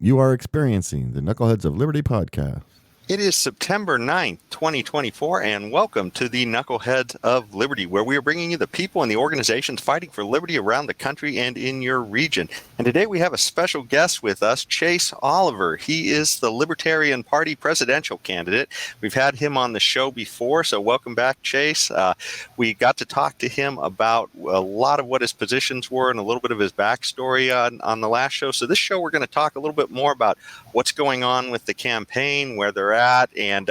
You are experiencing the Knuckleheads of Liberty podcast. It is September 9th, 2024, and welcome to the Knuckleheads of Liberty, where we are bringing you the people and the organizations fighting for liberty around the country and in your region. And today we have a special guest with us, Chase Oliver. He is the Libertarian Party presidential candidate. We've had him on the show before, so welcome back, Chase. We got to talk to him about a lot of what his positions were and a little bit of his backstory on the last show. So this show we're going to talk a little bit more about what's going on with the campaign, where they're at, and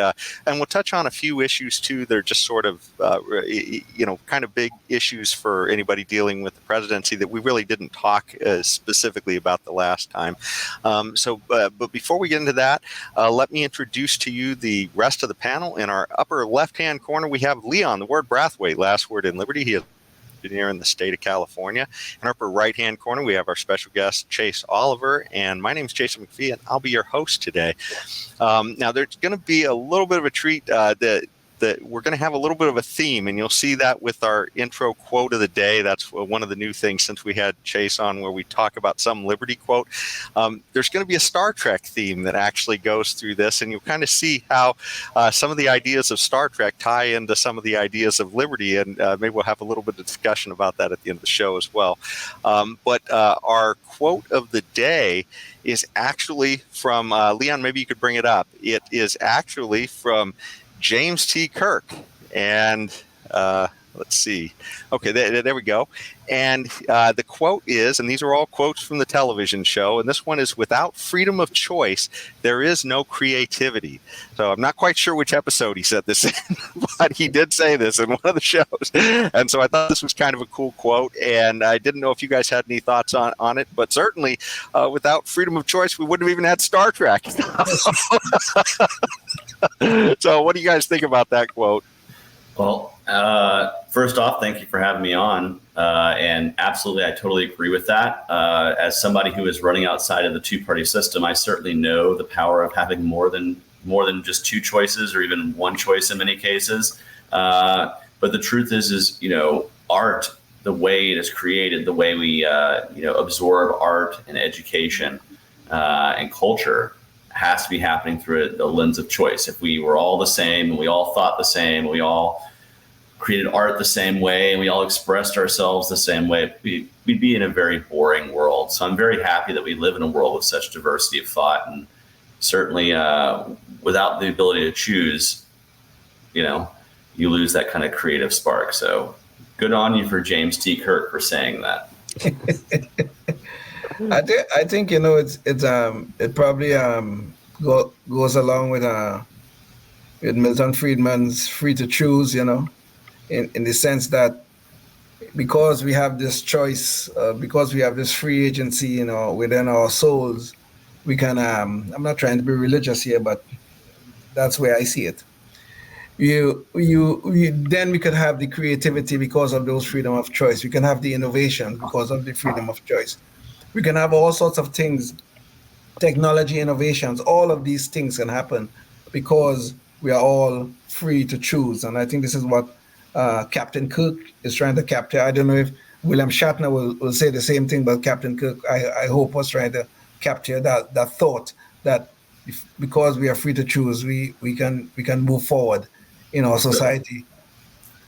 we'll touch on a few issues too. They're just sort of kind of big issues for anybody dealing with the presidency that we really didn't talk specifically about the last time. But before we get into that, let me introduce to you the rest of the panel. In our upper left-hand corner, we have Leon, the word Brathwaite, last word in Liberty. He is engineer in the state of California. In our upper right-hand corner, we have our special guest, Chase Oliver, and my name is Jason McPhee, and I'll be your host today. Now, there's going to be a little bit of a treat that we're going to have a little bit of a theme, and you'll see that with our intro quote of the day. That's one of the new things since we had Chase on, where we talk about some liberty quote. There's going to be a Star Trek theme that actually goes through this, and you'll kind of see how some of the ideas of Star Trek tie into some of the ideas of liberty, and maybe we'll have a little bit of discussion about that at the end of the show as well. But our quote of the day is actually from, Leon, maybe you could bring it up. It is actually from James T. Kirk, and let's see. Okay, there we go. And the quote is, and these are all quotes from the television show, and this one is, "Without freedom of choice, there is no creativity." So I'm not quite sure which episode he said this in, but he did say this in one of the shows. And so I thought this was kind of a cool quote, and I didn't know if you guys had any thoughts on it, but certainly without freedom of choice, we wouldn't have even had Star Trek. So what do you guys think about that quote? Well, first off, thank you for having me on. And absolutely, I totally agree with that. As somebody who is running outside of the two-party system, I certainly know the power of having more than just two choices, or even one choice in many cases. But the truth is, art, the way it is created, the way we, absorb art and education and culture, has to be happening through the lens of choice. If we were all the same and we all thought the same, and we all created art the same way, and we all expressed ourselves the same way, we'd be in a very boring world. So I'm very happy that we live in a world with such diversity of thought, and certainly without the ability to choose, you lose that kind of creative spark. So good on you for James T. Kirk for saying that. I think it probably goes along with Milton Friedman's "free to choose," in the sense that because we have this choice, because we have this free agency, within our souls, we can. I'm not trying to be religious here, but that's where I see it. Then we could have the creativity because of those freedom of choice. We can have the innovation because of the freedom of choice. We can have all sorts of things, technology innovations. All of these things can happen because we are all free to choose. And I think this is what Captain Kirk is trying to capture. I don't know if William Shatner will say the same thing, but Captain Kirk, I hope, was trying to capture that thought that because we are free to choose, we can move forward in our society.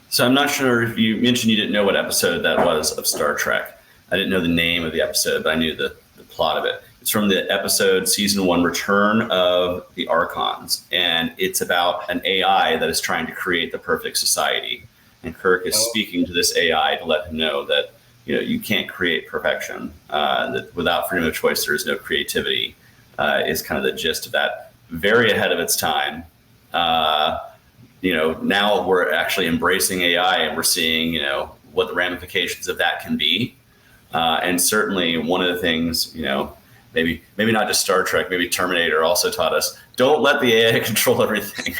So I'm not sure if you mentioned you didn't know what episode that was of Star Trek. I didn't know the name of the episode, but I knew the plot of it. It's from the episode Season 1, Return of the Archons. And it's about an AI that is trying to create the perfect society. And Kirk is speaking to this AI to let him know that, you can't create perfection. That without freedom of choice, there is no creativity, is kind of the gist of that. Very ahead of its time. Now we're actually embracing AI, and we're seeing, what the ramifications of that can be. And certainly one of the things, maybe not just Star Trek, maybe Terminator also taught us, don't let the AI control everything.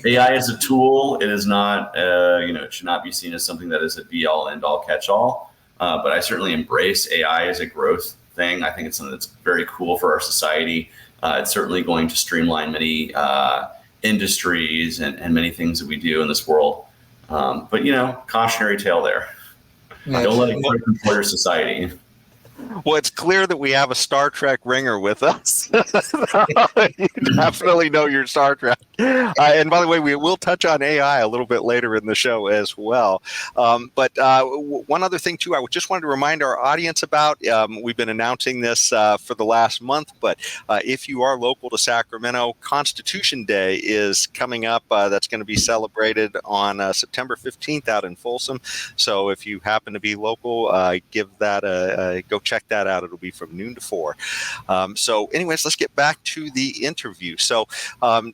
AI is a tool. It is not, it should not be seen as something that is a be all, end all, catch all. But I certainly embrace AI as a growth thing. I think it's something that's very cool for our society. It's certainly going to streamline many industries and many things that we do in this world. But, cautionary tale there. Don't let it control your society. Well, it's clear that we have a Star Trek ringer with us. You definitely know your Star Trek. And by the way, we will touch on AI a little bit later in the show as well. But one other thing, too, I just wanted to remind our audience about, we've been announcing this for the last month, but if you are local to Sacramento, Constitution Day is coming up. That's going to be celebrated on September 15th out in Folsom. So if you happen to be local, give that go check that out. It'll be from noon to 4. So anyways, let's get back to the interview. So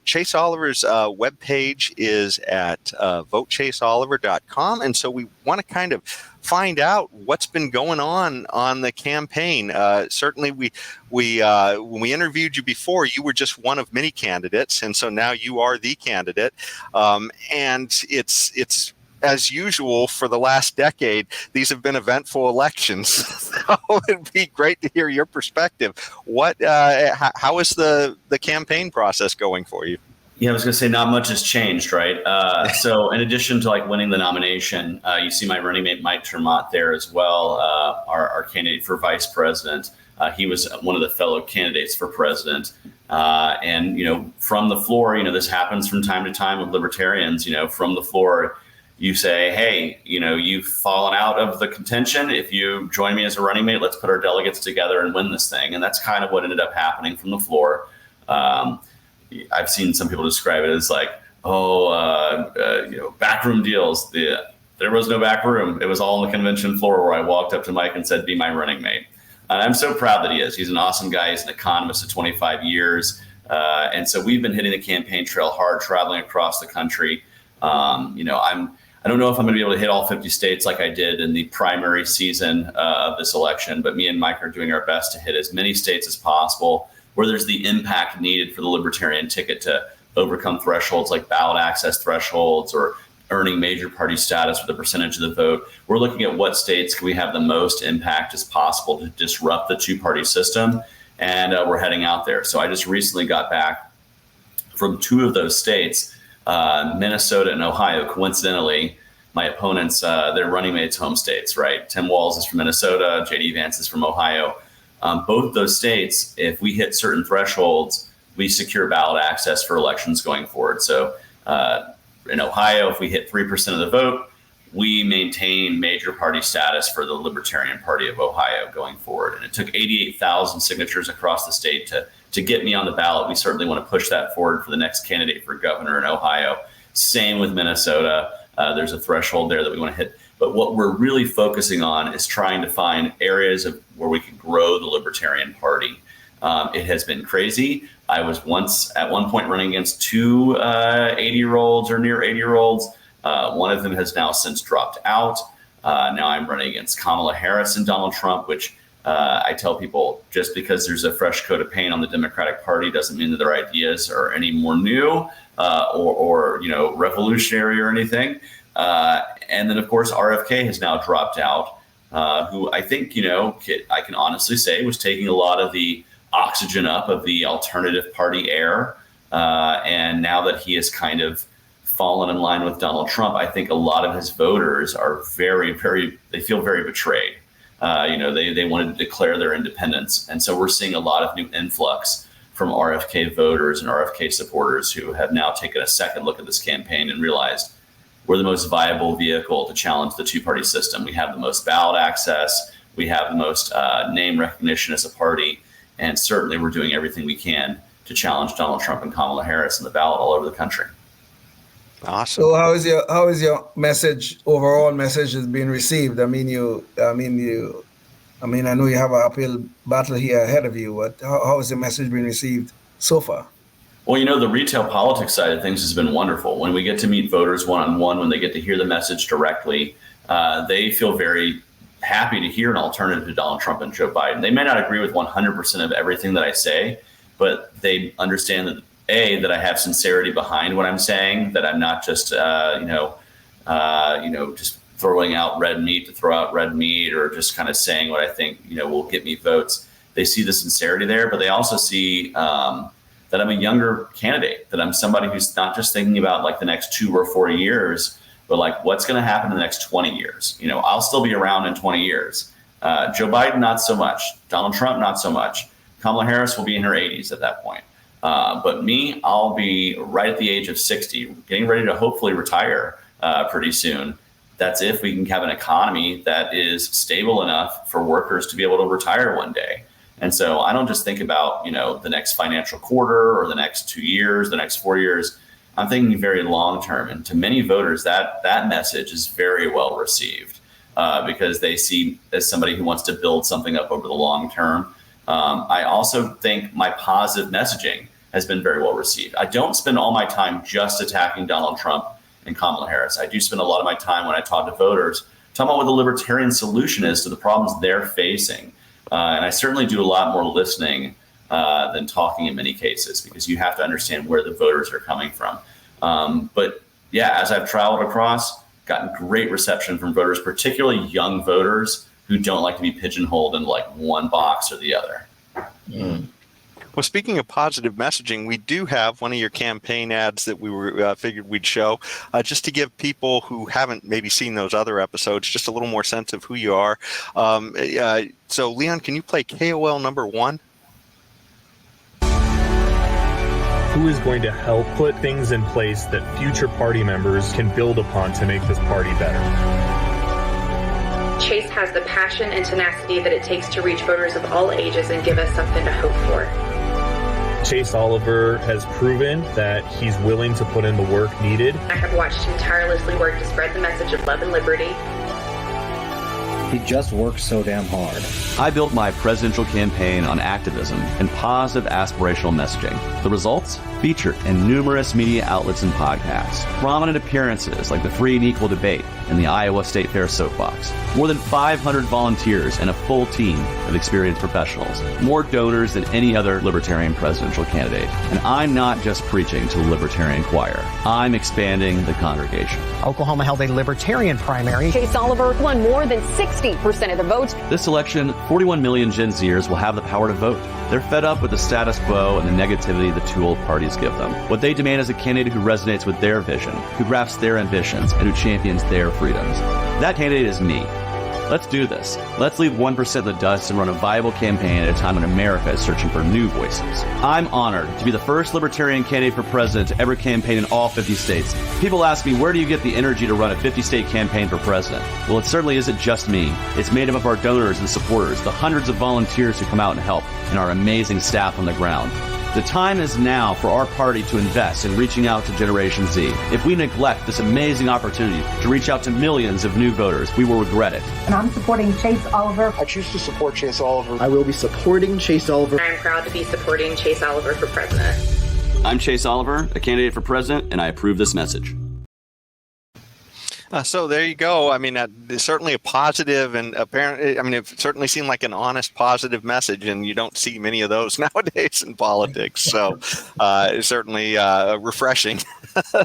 Chase Oliver's webpage is at votechaseoliver.com. And so we want to kind of find out what's been going on the campaign. Certainly we when we interviewed you before, you were just one of many candidates. And so now you are the candidate. And it's as usual, for the last decade, these have been eventful elections. So it'd be great to hear your perspective. How is the campaign process going for you? Yeah, I was going to say not much has changed, right? So in addition to winning the nomination, you see my running mate, Mike Termott, there as well, our candidate for vice president. He was one of the fellow candidates for president. And, from the floor, this happens from time to time with libertarians, from the floor, you say, hey, you've fallen out of the contention. If you join me as a running mate, let's put our delegates together and win this thing. And that's kind of what ended up happening from the floor. I've seen some people describe it as backroom deals. There was no back room. It was all on the convention floor where I walked up to Mike and said, be my running mate. And I'm so proud that he is. He's an awesome guy. He's an economist of 25 years. And so we've been hitting the campaign trail hard, traveling across the country. I don't know if I'm going to be able to hit all 50 states like I did in the primary season of this election, but me and Mike are doing our best to hit as many states as possible where there's the impact needed for the libertarian ticket to overcome thresholds like ballot access thresholds or earning major party status with a percentage of the vote. We're looking at what states can we have the most impact as possible to disrupt the two-party system, and we're heading out there. So I just recently got back from 2 of those states, Minnesota and Ohio. Coincidentally, my opponents, they're running mates' home states, right? Tim Walz is from Minnesota, JD Vance is from Ohio. Both those states, if we hit certain thresholds, we secure ballot access for elections going forward. So in Ohio, if we hit 3% of the vote, we maintain major party status for the Libertarian Party of Ohio going forward. And it took 88,000 signatures across the state to get me on the ballot. We certainly want to push that forward for the next candidate for governor in Ohio. Same with Minnesota. There's a threshold there that we want to hit. But what we're really focusing on is trying to find areas of where we can grow the Libertarian Party. It has been crazy. I was at one point running against 2 80-year-olds or near 80-year-olds. One of them has now since dropped out. Now I'm running against Kamala Harris and Donald Trump, which I tell people, just because there's a fresh coat of paint on the Democratic Party doesn't mean that their ideas are any more new or revolutionary or anything. And then, of course, RFK has now dropped out, who I think, I can honestly say was taking a lot of the oxygen up of the alternative party air. And now that he has kind of fallen in line with Donald Trump, I think a lot of his voters are they feel very betrayed. They wanted to declare their independence. And so we're seeing a lot of new influx from RFK voters and RFK supporters who have now taken a second look at this campaign and realized we're the most viable vehicle to challenge the two-party system. We have the most ballot access. We have the most name recognition as a party. And certainly we're doing everything we can to challenge Donald Trump and Kamala Harris in the ballot all over the country. Awesome. So how is your message, overall message, is being received? I know you have an uphill battle here ahead of you, but how is the message being received so far? Well, the retail politics side of things has been wonderful. When we get to meet voters one-on-one, when they get to hear the message directly, they feel very happy to hear an alternative to Donald Trump and Joe Biden. They may not agree with 100% of everything that I say, but they understand that, that I have sincerity behind what I'm saying, that I'm not just, just throwing out red meat to throw out red meat or just kind of saying what I think, will get me votes. They see the sincerity there, but they also see that I'm a younger candidate, that I'm somebody who's not just thinking about like the next 2 or 4 years, but like what's going to happen in the next 20 years. I'll still be around in 20 years. Joe Biden, not so much. Donald Trump, not so much. Kamala Harris will be in her 80s at that point. But me, I'll be right at the age of 60, getting ready to hopefully retire pretty soon. That's if we can have an economy that is stable enough for workers to be able to retire one day. And so I don't just think about, the next financial quarter or the next 2 years, the next 4 years. I'm thinking very long term. And to many voters, that message is very well received because they see as somebody who wants to build something up over the long term. I also think my positive messaging has been very well received. I don't spend all my time just attacking Donald Trump and Kamala Harris. I do spend a lot of my time when I talk to voters, talking about what the libertarian solution is to the problems they're facing. And I certainly do a lot more listening than talking in many cases, because you have to understand where the voters are coming from. But yeah, as I've traveled across, gotten great reception from voters, particularly young voters who don't like to be pigeonholed in like one box or the other. Mm. Well, speaking of positive messaging, we do have one of your campaign ads that we were figured we'd show, just to give people who haven't maybe seen those other episodes just a little more sense of who you are. So, Leon, can you play KOL number 1? Who is going to help put things in place that future party members can build upon to make this party better? Chase has the passion and tenacity that it takes to reach voters of all ages and give us something to hope for. Chase Oliver has proven that he's willing to put in the work needed. I have watched him tirelessly work to spread the message of love and liberty. He just works so damn hard. I built my presidential campaign on activism and positive aspirational messaging. The results? Featured in numerous media outlets and podcasts. Prominent appearances like the Free and Equal Debate and the Iowa State Fair Soapbox. More than 500 volunteers and a full team of experienced professionals. More donors than any other Libertarian presidential candidate. And I'm not just preaching to the Libertarian choir. I'm expanding the congregation. Oklahoma held a Libertarian primary. Chase Oliver won more than 60% of the vote. This election, 41 million Gen Zers will have the power to vote. They're fed up with the status quo and the negativity the two old parties give them. What they demand is a candidate who resonates with their vision, who grasps their ambitions, and who champions their freedoms. That candidate is me. Let's do this. Let's leave 1% of the dust and run a viable campaign at a time when America is searching for new voices. I'm honored to be the first Libertarian candidate for president to ever campaign in all 50 states. People ask me, where do you get the energy to run a 50-state campaign for president? Well, it certainly isn't just me. It's made up of our donors and supporters, the hundreds of volunteers who come out and help, and our amazing staff on the ground. The time is now for our party to invest in reaching out to Generation Z. If we neglect this amazing opportunity to reach out to millions of new voters, we will regret it. And I'm supporting Chase Oliver. I choose to support Chase Oliver. I will be supporting Chase Oliver. I'm proud to be supporting Chase Oliver for president. I'm Chase Oliver, a candidate for president, and I approve this message. So there you go. I mean, it's certainly a positive and apparently, I mean, it certainly seemed like an honest, positive message, and you don't see many of those nowadays in politics. So it's certainly refreshing.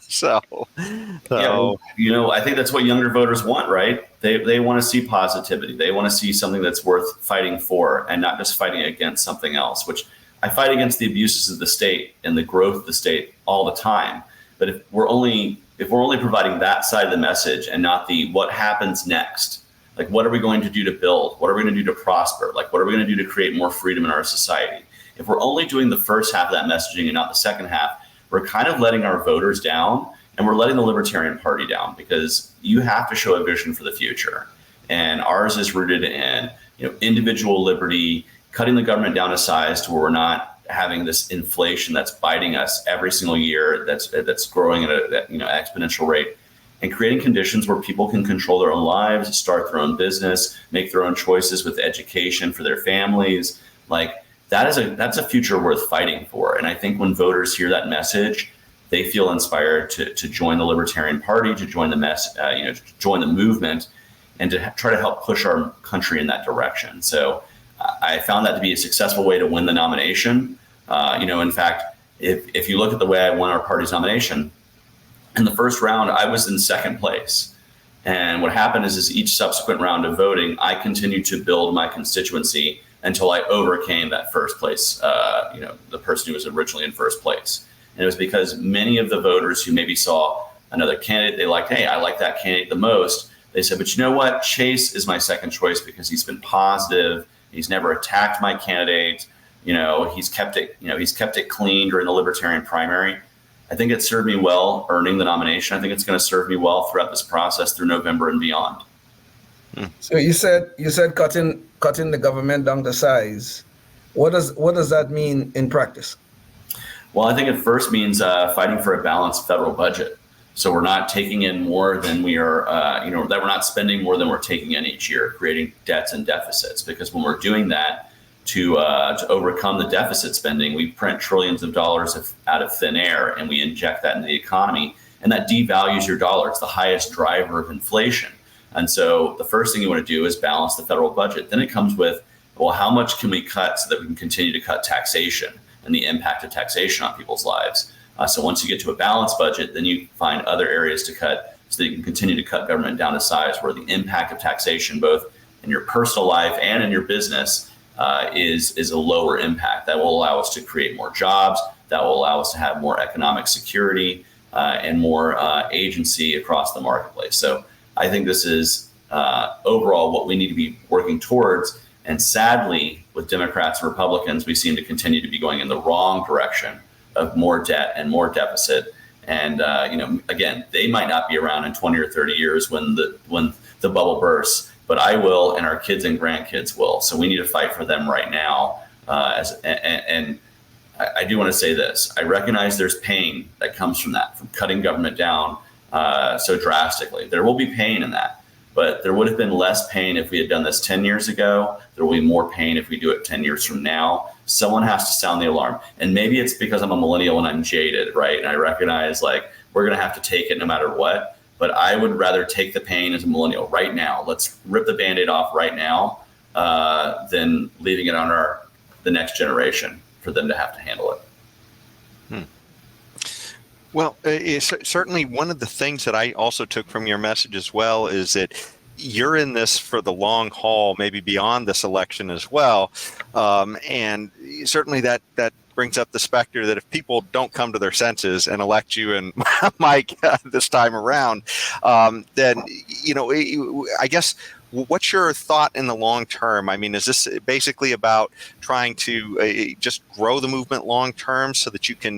So, I think that's what younger voters want, right? They want to see positivity. They want to see something that's worth fighting for and not just fighting against something else, which I fight against the abuses of the state and the growth of the state all the time. But if we're only providing that side of the message and not the what happens next, like what are we going to do to build? What are we going to do to prosper? Like what are we going to do to create more freedom in our society? If we're only doing the first half of that messaging and not the second half, we're kind of letting our voters down and we're letting the Libertarian Party down, because you have to show a vision for the future. And ours is rooted in individual liberty, cutting the government down to size to where we're not having this inflation that's biting us every single year, that's growing at an exponential rate, and creating conditions where people can control their own lives, start their own business, make their own choices with education for their families. Like that's a future worth fighting for. And I think when voters hear that message, they feel inspired to join the Libertarian Party, to join the join the movement, and to try to help push our country in that direction. So I found that to be a successful way to win the nomination. In fact, if you look at the way I won our party's nomination, in the first round, I was in second place. And what happened is each subsequent round of voting, I continued to build my constituency until I overcame that first place, the person who was originally in first place. And it was because many of the voters who maybe saw another candidate, they liked, hey, I like that candidate the most, They said, but you know what? Chase is my second choice because he's been positive. He's never attacked my candidate. He's kept it clean during the Libertarian primary. I think it served me well earning the nomination. I think it's going to serve me well throughout this process through November and beyond. So you said cutting the government down to size. What does that mean in practice? Well, I think it first means fighting for a balanced federal budget. So we're not taking in more than we are, that we're not spending more than we're taking in each year, creating debts and deficits. Because when we're doing that to overcome the deficit spending, we print trillions of dollars out of thin air and we inject that into the economy. And that devalues your dollar. It's the highest driver of inflation. And so the first thing you want to do is balance the federal budget. Then it comes with, well, how much can we cut so that we can continue to cut taxation and the impact of taxation on people's lives? So once you get to a balanced budget, then you find other areas to cut so that you can continue to cut government down to size where the impact of taxation, both in your personal life and in your business, is a lower impact. That will allow us to create more jobs. That will allow us to have more economic security and more agency across the marketplace. So I think this is overall what we need to be working towards. And sadly, with Democrats and Republicans, we seem to continue to be going in the wrong direction of more debt and more deficit. And, again, they might not be around in 20 or 30 years when the bubble bursts, but I will, and our kids and grandkids will. So we need to fight for them right now. And I do want to say this. I recognize there's pain that comes from that, from cutting government down so drastically. There will be pain in that. But there would have been less pain if we had done this 10 years ago. There will be more pain if we do it 10 years from now. Someone has to sound the alarm. And maybe it's because I'm a millennial and I'm jaded, right? And I recognize we're going to have to take it no matter what. But I would rather take the pain as a millennial right now. Let's rip the Band-Aid off right now than leaving it on the next generation for them to have to handle it. Well, certainly one of the things that I also took from your message as well is that you're in this for the long haul, maybe beyond this election as well. And certainly that brings up the specter that if people don't come to their senses and elect you and Mike this time around, then, I guess, what's your thought in the long term? I mean, is this basically about trying to just grow the movement long term so that you can,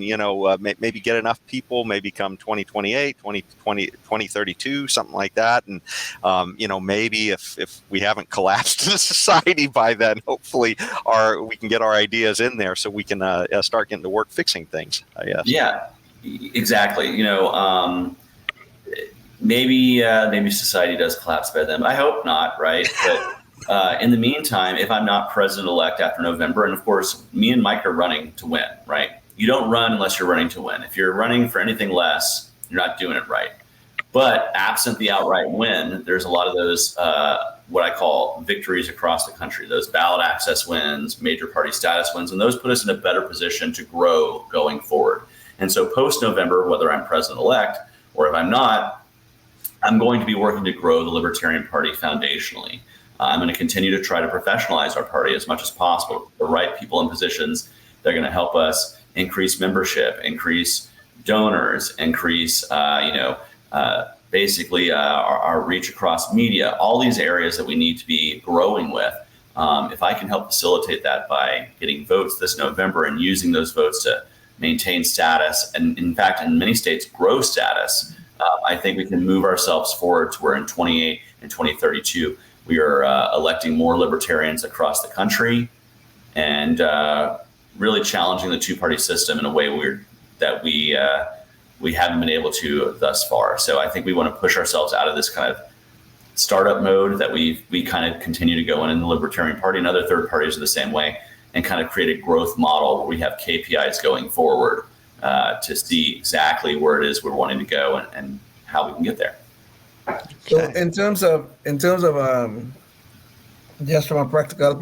maybe get enough people, maybe come 2028, 2032, something like that? And, maybe if we haven't collapsed as a society by then, hopefully we can get our ideas in there so we can start getting to work fixing things, I guess. Yeah, exactly. Maybe society does collapse by then. I hope not, right? But in the meantime, if I'm not president-elect after November, and of course, me and Mike are running to win, right? You don't run unless you're running to win. If you're running for anything less, you're not doing it right. But absent the outright win, there's a lot of those, what I call victories across the country, those ballot access wins, major party status wins, and those put us in a better position to grow going forward. And so post-November, whether I'm president-elect or if I'm not, I'm going to be working to grow the Libertarian Party foundationally. I'm going to continue to try to professionalize our party as much as possible. The right people in positions that are going to help us increase membership, increase donors, increase, basically our reach across media, all these areas that we need to be growing with. If I can help facilitate that by getting votes this November and using those votes to maintain status, and in fact, in many states, grow status, I think we can move ourselves forward to where in 28 and 2032, we are electing more libertarians across the country and really challenging the two-party system in a way that we haven't been able to thus far. So I think we want to push ourselves out of this kind of startup mode that we kind of continue to go in the Libertarian Party, and other third parties are the same way, and kind of create a growth model where we have KPIs going forward to see exactly where it is we're wanting to go and how we can get there. So in terms of just from a practical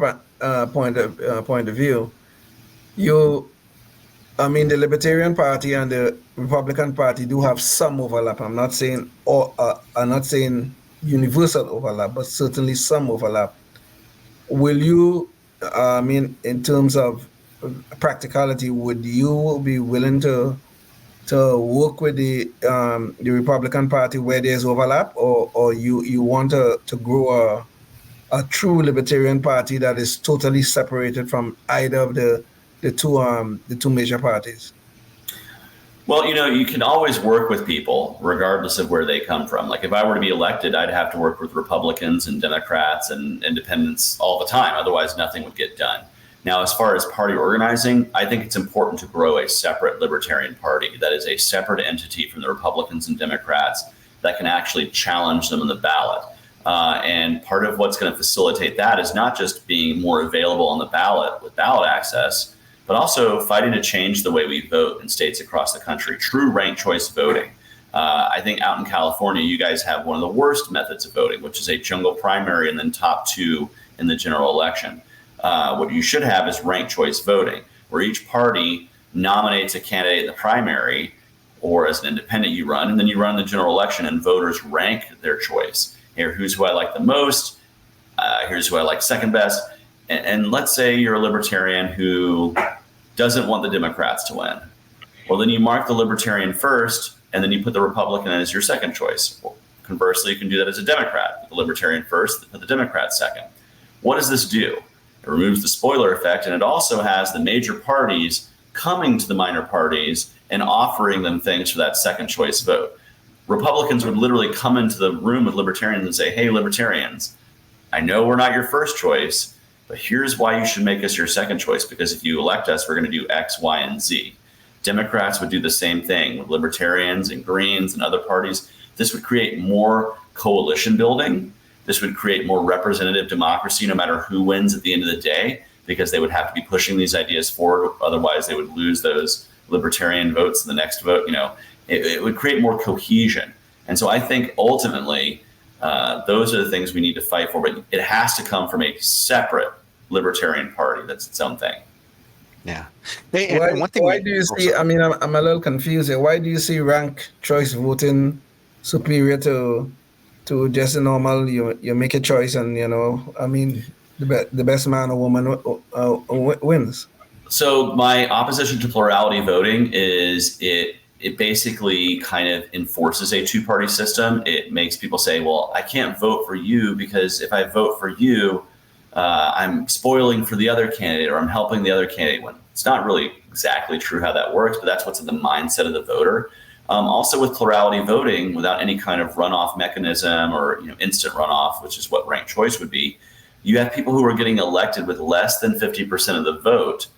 point of view, the Libertarian Party and the Republican Party do have some overlap. I'm not saying universal overlap, but certainly some overlap. Will you, in terms of practicality, would you be willing to to work with the Republican Party where there's overlap, or you want to grow a true Libertarian Party that is totally separated from either of the two major parties? Well, you can always work with people regardless of where they come from. Like if I were to be elected, I'd have to work with Republicans and Democrats and independents all the time. Otherwise, nothing would get done. Now, as far as party organizing, I think it's important to grow a separate Libertarian Party that is a separate entity from the Republicans and Democrats that can actually challenge them in the ballot. And part of what's going to facilitate that is not just being more available on the ballot with ballot access, but also fighting to change the way we vote in states across the country. True ranked choice voting. I think out in California, you guys have one of the worst methods of voting, which is a jungle primary and then top two in the general election. What you should have is ranked choice voting, where each party nominates a candidate in the primary, or as an independent you run, and then you run the general election and voters rank their choice. Here's who I like the most. Here's who I like second best. And let's say you're a libertarian who doesn't want the Democrats to win. Well, then you mark the Libertarian first, and then you put the Republican as your second choice. Well, conversely, you can do that as a Democrat. Put the Libertarian first, put the Democrat second. What does this do? It removes the spoiler effect, and it also has the major parties coming to the minor parties and offering them things for that second choice vote. Republicans would literally come into the room with Libertarians and say, hey, Libertarians, I know we're not your first choice, but here's why you should make us your second choice, because if you elect us, we're going to do X, Y, and Z. Democrats would do the same thing with Libertarians and Greens and other parties. This would create more coalition building. This would create more representative democracy no matter who wins at the end of the day, because they would have to be pushing these ideas forward. Otherwise, they would lose those Libertarian votes in the next vote. It would create more cohesion. And so I think ultimately, those are the things we need to fight for. But it has to come from a separate Libertarian Party that's its own thing. Yeah. Why do you see, I'm a little confused here. Why do you see ranked choice voting superior to just a normal, you make a choice and, the best man or woman wins? So my opposition to plurality voting is it basically kind of enforces a two-party system. It makes people say, well, I can't vote for you because if I vote for you, I'm spoiling for the other candidate or I'm helping the other candidate win. It's not really exactly true how that works, but that's what's in the mindset of the voter. Also with plurality voting, without any kind of runoff mechanism or instant runoff, which is what ranked choice would be, you have people who are getting elected with less than 50% of the vote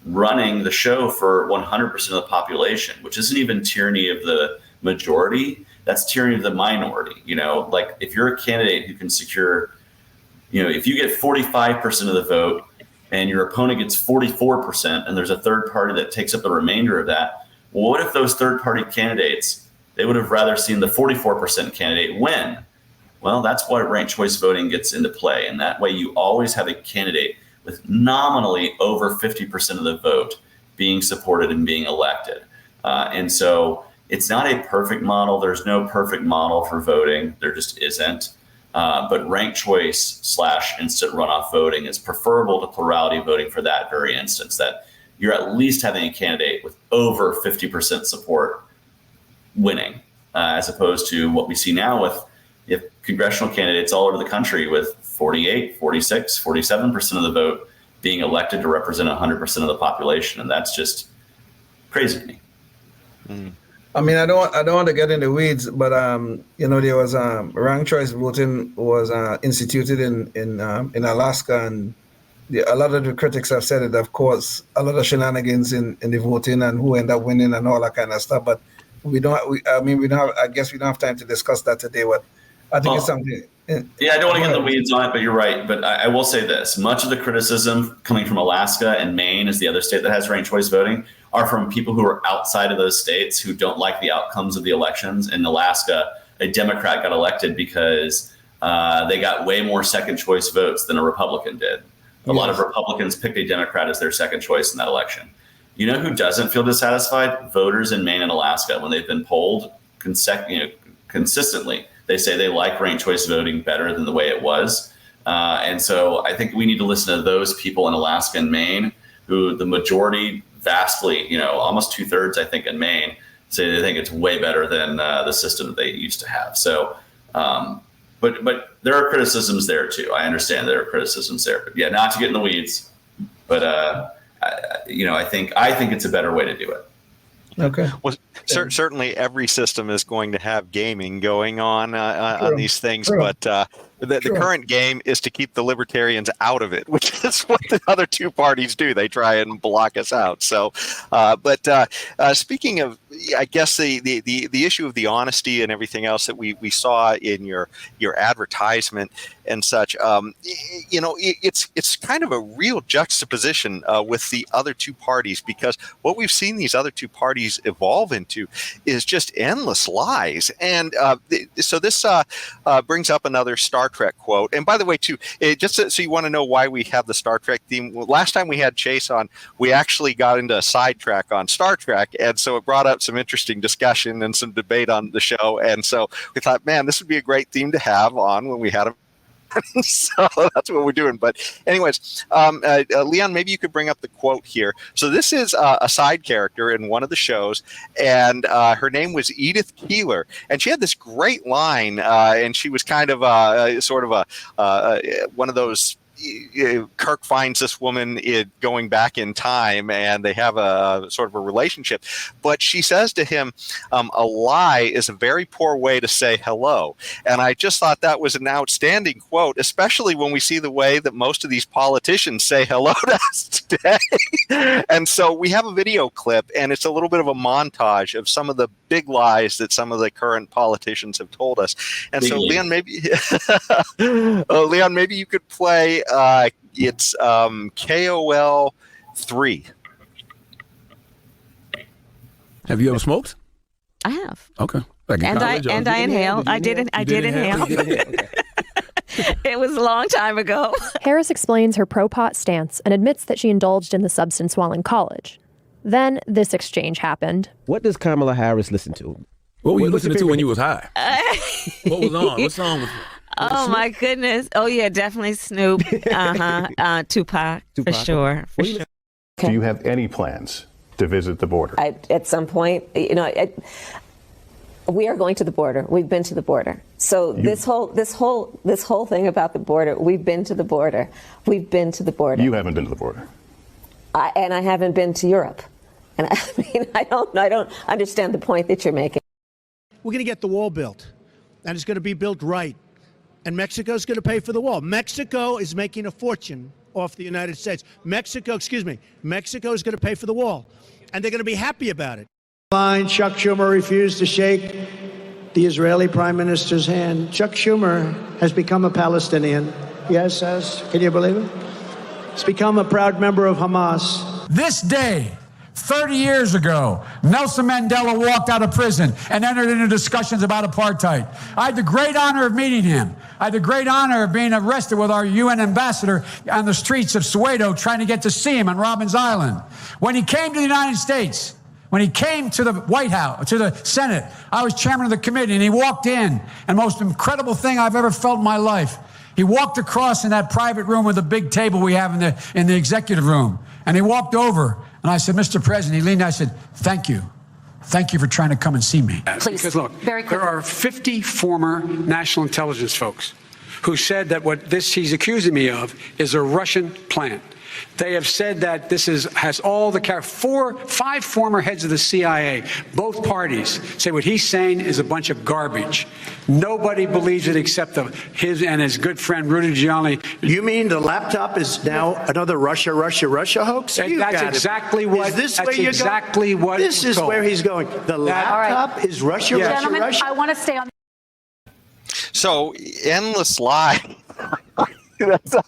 running the show for 100% of the population, which isn't even tyranny of the majority. That's tyranny of the minority. Like if you're a candidate who can secure, if you get 45% of the vote and your opponent gets 44% and there's a third party that takes up the remainder of that, well, what if those third party candidates, they would have rather seen the 44% candidate win? Well, that's why ranked choice voting gets into play. And that way you always have a candidate with nominally over 50% of the vote being supported and being elected. And so it's not a perfect model. There's no perfect model for voting. There just isn't. But ranked choice / instant runoff voting is preferable to plurality voting for that very instance, that you're at least having a candidate with over 50% support winning, as opposed to what we see now with congressional candidates all over the country with 48, 46, 47% of the vote being elected to represent 100% of the population. And that's just crazy to me. Mm. I don't want to get in the weeds, but there was ranked choice voting was instituted in Alaska, and a lot of the critics have said it. Of course, a lot of shenanigans in the voting and who ended up winning and all that kind of stuff. But we don't have. I guess we don't have time to discuss that today. But I think it's something. Yeah, I don't want to get in the weeds on it, but you're right. But I will say this: much of the criticism coming from Alaska and Maine, is the other state that has ranked choice voting, are from people who are outside of those states who don't like the outcomes of the elections. In Alaska, a Democrat got elected because they got way more second choice votes than a Republican did. A lot of Republicans picked a Democrat as their second choice in that election. You know who doesn't feel dissatisfied? Voters in Maine and Alaska. When they've been polled consistently, they say they like ranked choice voting better than the way it was. And so I think we need to listen to those people in Alaska and Maine, who the majority vastly, almost 2/3, I think, in Maine, say they think it's way better than the system that they used to have. So, but there are criticisms there too. I understand there are criticisms there, but yeah, not to get in the weeds, but I think it's a better way to do it. Okay. Well, certainly every system is going to have gaming going on these things, True. but the current game is to keep the libertarians out of it, which is what the other two parties do. They try and block us out. So, but speaking of, I guess the issue of the honesty and everything else that we saw in your advertisement and such, it's kind of a real juxtaposition with the other two parties, because what we've seen these other two parties evolve into is just endless lies. And so this brings up another Star Trek quote. And by the way, too, just so you want to know why we have the Star Trek theme, last time we had Chase on, we actually got into a sidetrack on Star Trek, and so it brought up some interesting discussion and some debate on the show. And so we thought, man, this would be a great theme to have on when we had him. So that's what we're doing. But anyways, Leon, maybe you could bring up the quote here. So this is a side character in one of the shows, and her name was Edith Keeler, and she had this great line, and she was kind of sort of one of those. Kirk finds this woman going back in time, and they have a sort of a relationship. But she says to him, a lie is a very poor way to say hello. And I just thought that was an outstanding quote, especially when we see the way that most of these politicians say hello to us today. And so we have a video clip, and it's a little bit of a montage of some of the big lies that some of the current politicians have told us. And so, Leon, maybe you could play. It's KOL 3. Have you ever smoked? I have. Okay. And I inhaled. I did inhale. Okay. It was a long time ago. Harris explains her pro-pot stance and admits that she indulged in the substance while in college. Then this exchange happened. What does Kamala Harris listen to? What were you listening to when you was high? What was on? What song was it? Oh, my goodness. Oh, yeah, definitely Snoop. Tupac, for sure. Do you have any plans to visit the border? At some point, we are going to the border. We've been to the border. So this whole thing about the border, we've been to the border. We've been to the border. You haven't been to the border. And I haven't been to Europe. And I mean, I don't understand the point that you're making. We're going to get the wall built, and it's going to be built right. And Mexico's going to pay for the wall. Mexico is making a fortune off the United States. Mexico is going to pay for the wall, and they're going to be happy about it. Chuck Schumer refused to shake the Israeli Prime Minister's hand. Chuck Schumer has become a Palestinian. Yes, can you believe it? He's become a proud member of Hamas. This day, 30 years ago, Nelson Mandela walked out of prison and entered into discussions about apartheid. I had the great honor of meeting him. I had the great honor of being arrested with our UN ambassador on the streets of Soweto, trying to get to see him on Robbins Island. When he came to the United States, when he came to the White House, to the Senate, I was chairman of the committee, and he walked in, and the most incredible thing I've ever felt in my life. He walked across in that private room with the big table we have in the executive room, and he walked over, and I said, Mr. President, he leaned, I said, thank you. Thank you for trying to come and see me. Please, because look, there are 50 former national intelligence folks who said that what he's accusing me of is a Russian plant. They have said that this has all the 5 former heads of the CIA, both parties, say what he's saying is a bunch of garbage. Nobody believes it except his and his good friend Rudy Giuliani. You mean the laptop is now another Russia hoax? That's exactly what. Is this where you're going? This is where he's going. The laptop is Russia. Gentlemen, Russia. I want to stay on. So endless lie.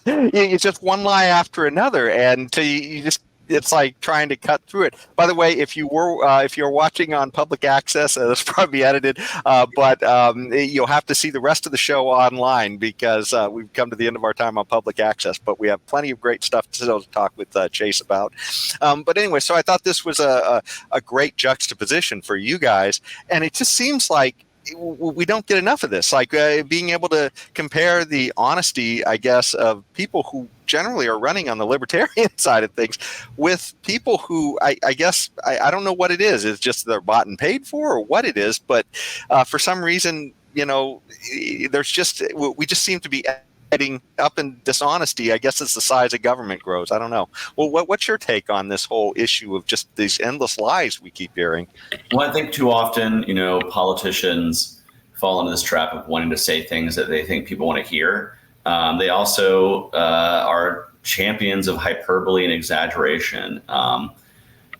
It's just one lie after another, and it's like trying to cut through it. By the way, if you're watching on public access, this will probably be edited, but you'll have to see the rest of the show online, because we've come to the end of our time on public access, but we have plenty of great stuff to talk with Chase about. But anyway, so I thought this was a great juxtaposition for you guys, and it just seems like we don't get enough of this, like being able to compare the honesty, I guess, of people who generally are running on the libertarian side of things with people who I guess I don't know what it is. It's just they're bought and paid for, or what it is. But for some reason, there's just we just seem to be heading up in dishonesty, I guess, as the size of government grows. I don't know. Well, what's your take on this whole issue of just these endless lies we keep hearing? Well, I think too often, politicians fall into this trap of wanting to say things that they think people want to hear. They also are champions of hyperbole and exaggeration. I've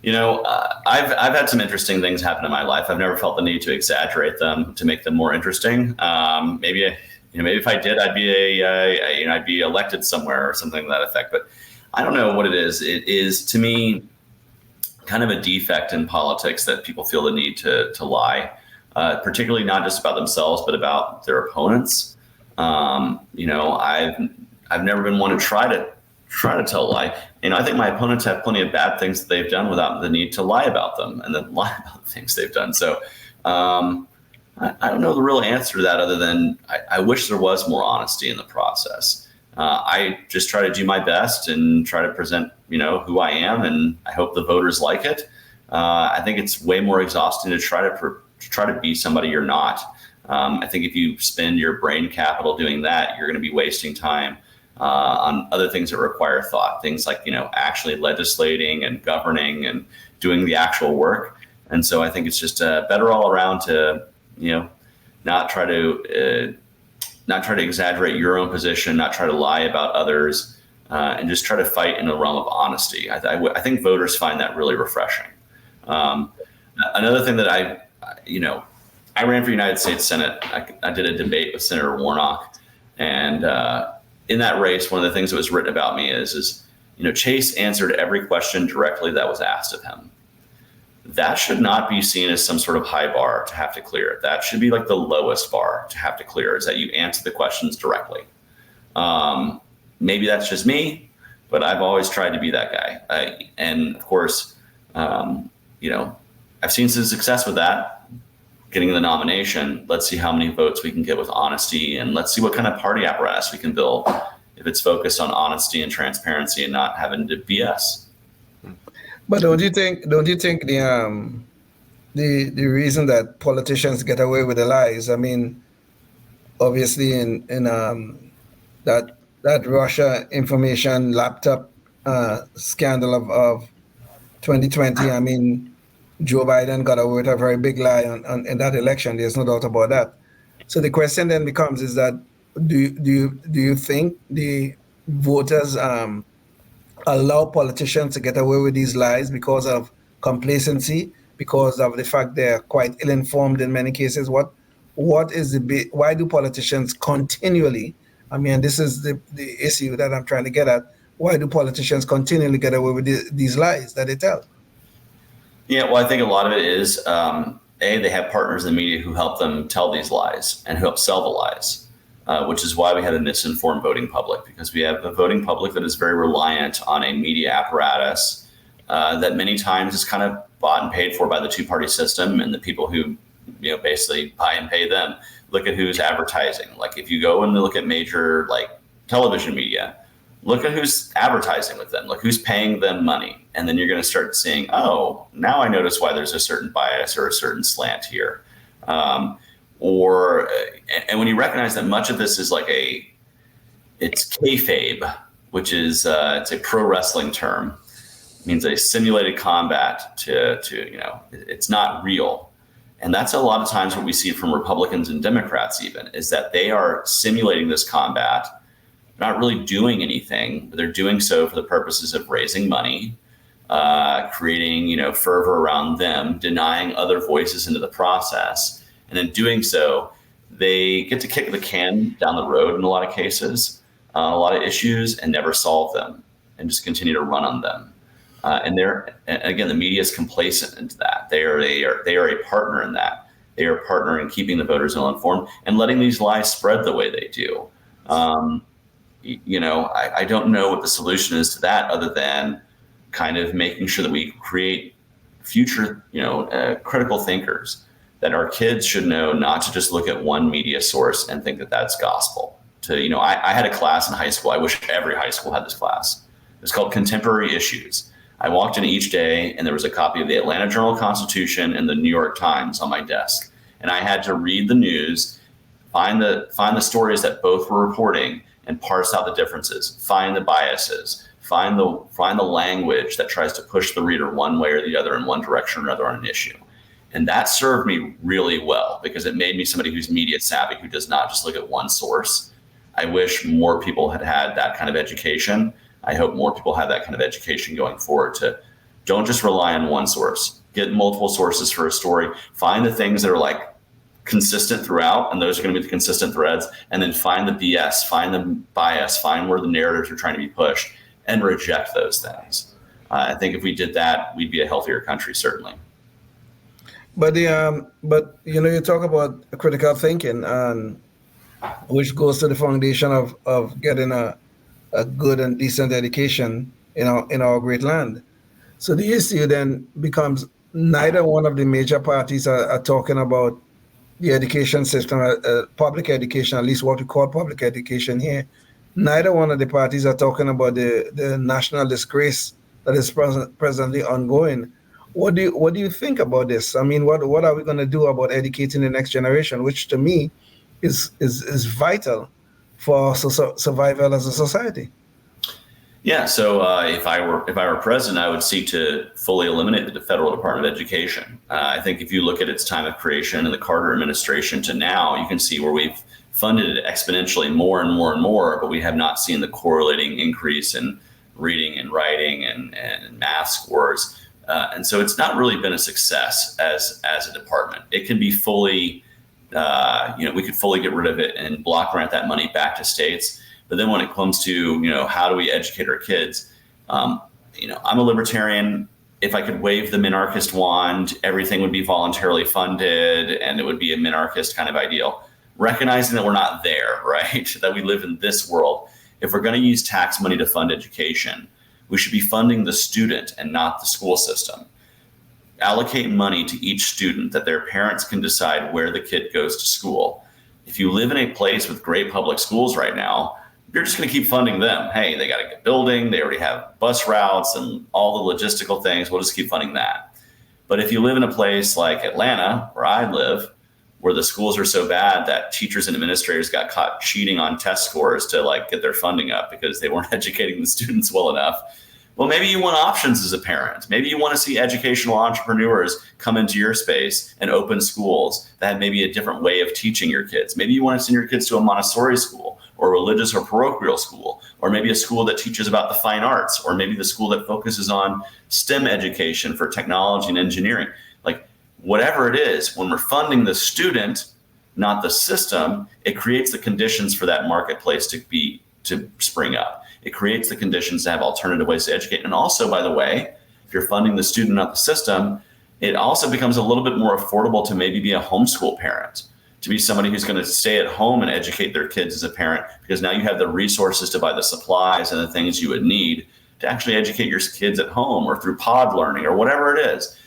had some interesting things happen in my life. I've never felt the need to exaggerate them to make them more interesting. Maybe if I did, I'd be elected somewhere or something to that effect. But I don't know what it is. It is, to me, kind of a defect in politics that people feel the need to lie, particularly not just about themselves, but about their opponents. I've never been one to try to tell a lie. I think my opponents have plenty of bad things that they've done without the need to lie about them and then lie about the things they've done. So I don't know the real answer to that, other than I wish there was more honesty in the process. I just try to do my best and try to present, who I am, and I hope the voters like it. I think it's way more exhausting to try to be somebody you're not. I think if you spend your brain capital doing that, you're going to be wasting time on other things that require thought, things like, actually legislating and governing and doing the actual work. And so I think it's just better all around to, not try to exaggerate your own position, not try to lie about others, and just try to fight in the realm of honesty. I think voters find that really refreshing. Another thing that I ran for United States Senate. I did a debate with Senator Warnock, and in that race, one of the things that was written about me is Chase answered every question directly that was asked of him. That should not be seen as some sort of high bar to have to clear. That should be like the lowest bar to have to clear, is that you answer the questions directly. Maybe that's just me, but I've always tried to be that guy. And of course, I've seen some success with that, getting the nomination. Let's see how many votes we can get with honesty, and let's see what kind of party apparatus we can build if it's focused on honesty and transparency and not having to BS. But don't you think the reason that politicians get away with the lies? I mean, obviously in that Russia information laptop scandal of 2020. I mean, Joe Biden got away with a very big lie in that election. There's no doubt about that. So the question then becomes: is that do you think the voters allow politicians to get away with these lies because of complacency, because of the fact they're quite ill-informed in many cases? What is why do politicians continually, I mean, this is the issue that I'm trying to get at, why do politicians continually get away with these lies that they tell? Yeah, well, I think a lot of it is, they have partners in the media who help them tell these lies and who help sell the lies. Which is why we had a misinformed voting public, because we have a voting public that is very reliant on a media apparatus that many times is kind of bought and paid for by the two-party system, and the people who basically buy and pay them. Look at who's advertising. Like if you go and look at major television media, look at who's advertising with them. Look who's paying them money, and then you're going to start seeing, oh, now I notice why there's a certain bias or a certain slant here. And when you recognize that much of this is it's kayfabe, which is it's a pro wrestling term, it means a simulated combat to it's not real. And that's a lot of times what we see from Republicans and Democrats even, is that they are simulating this combat, not really doing anything, but they're doing so for the purposes of raising money, creating fervor around them, denying other voices into the process. And in doing so, they get to kick the can down the road in a lot of cases, a lot of issues, and never solve them, and just continue to run on them. And again, the media is complacent into that. They are a partner in that. They are a partner in keeping the voters ill-informed and letting these lies spread the way they do. I don't know what the solution is to that, other than kind of making sure that we create future, critical thinkers that our kids should know not to just look at one media source and think that that's gospel. I had a class in high school. I wish every high school had this class. It's called Contemporary Issues. I walked in each day and there was a copy of the Atlanta Journal-Constitution and the New York Times on my desk. And I had to read the news, find the stories that both were reporting and parse out the differences, find the biases, find the language that tries to push the reader one way or the other in one direction or another on an issue. And that served me really well because it made me somebody who's media savvy, who does not just look at one source. I wish more people had that kind of education. I hope more people have that kind of education going forward to don't just rely on one source. Get multiple sources for a story. Find the things that are like consistent throughout, and those are going to be the consistent threads. And then find the BS, find the bias, find where the narratives are trying to be pushed, and reject those things. I think if we did that, we'd be a healthier country, certainly. But you talk about critical thinking, and which goes to the foundation of getting a good and decent education in our great land. So the issue then becomes neither one of the major parties are talking about the education system, public education, at least what we call public education here. Neither one of the parties are talking about the national disgrace that is presently ongoing. What do you think about this? I mean, what are we going to do about educating the next generation, which to me is vital for survival as a society? Yeah. So if I were president, I would seek to fully eliminate the federal Department of Education. I think if you look at its time of creation in the Carter administration to now, you can see where we've funded it exponentially more and more and more, but we have not seen the correlating increase in reading and writing and math scores. And so it's not really been a success as a department. It can be fully, we could fully get rid of it and block grant that money back to states. But then when it comes to, how do we educate our kids? I'm a libertarian. If I could wave the minarchist wand, everything would be voluntarily funded and it would be a minarchist kind of ideal. Recognizing that we're not there, right? That we live in this world. If we're going to use tax money to fund education, we should be funding the student and not the school system. Allocate money to each student that their parents can decide where the kid goes to school. If you live in a place with great public schools right now, you're just going to keep funding them. Hey, they got a good building. They already have bus routes and all the logistical things. We'll just keep funding that. But if you live in a place like Atlanta, where I live, where the schools are so bad that teachers and administrators got caught cheating on test scores to get their funding up because they weren't educating the students well enough. Well, maybe you want options as a parent. Maybe you want to see educational entrepreneurs come into your space and open schools that have maybe a different way of teaching your kids. Maybe you want to send your kids to a Montessori school or a religious or parochial school, or maybe a school that teaches about the fine arts, or maybe the school that focuses on STEM education for technology and engineering. Whatever it is, when we're funding the student, not the system, it creates the conditions for that marketplace to spring up. It creates the conditions to have alternative ways to educate. And also, by the way, if you're funding the student, not the system, it also becomes a little bit more affordable to maybe be a homeschool parent, to be somebody who's going to stay at home and educate their kids as a parent, because now you have the resources to buy the supplies and the things you would need to actually educate your kids at home or through pod learning or whatever it is.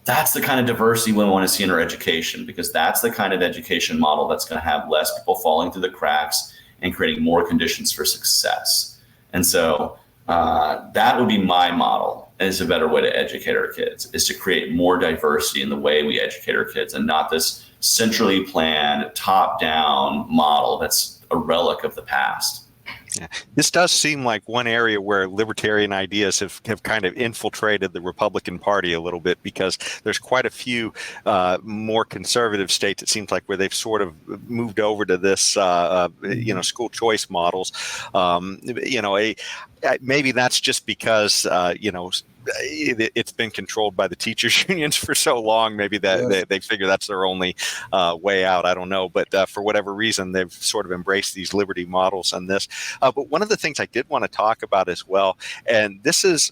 That's the kind of diversity we want to see in our education, because that's the kind of education model that's going to have less people falling through the cracks and creating more conditions for success. And so that would be my model as a better way to educate our kids, is to create more diversity in the way we educate our kids, and not this centrally planned, top-down model that's a relic of the past. Yeah. This does seem like one area where libertarian ideas have kind of infiltrated the Republican Party a little bit, because there's quite a few more conservative states, it seems like, where they've sort of moved over to this, school choice models. Maybe that's just because, it's been controlled by the teachers unions for so long. Maybe that they figure that's their only way out. I don't know. But for whatever reason, they've sort of embraced these liberty models on this. But one of the things I did want to talk about as well, and this is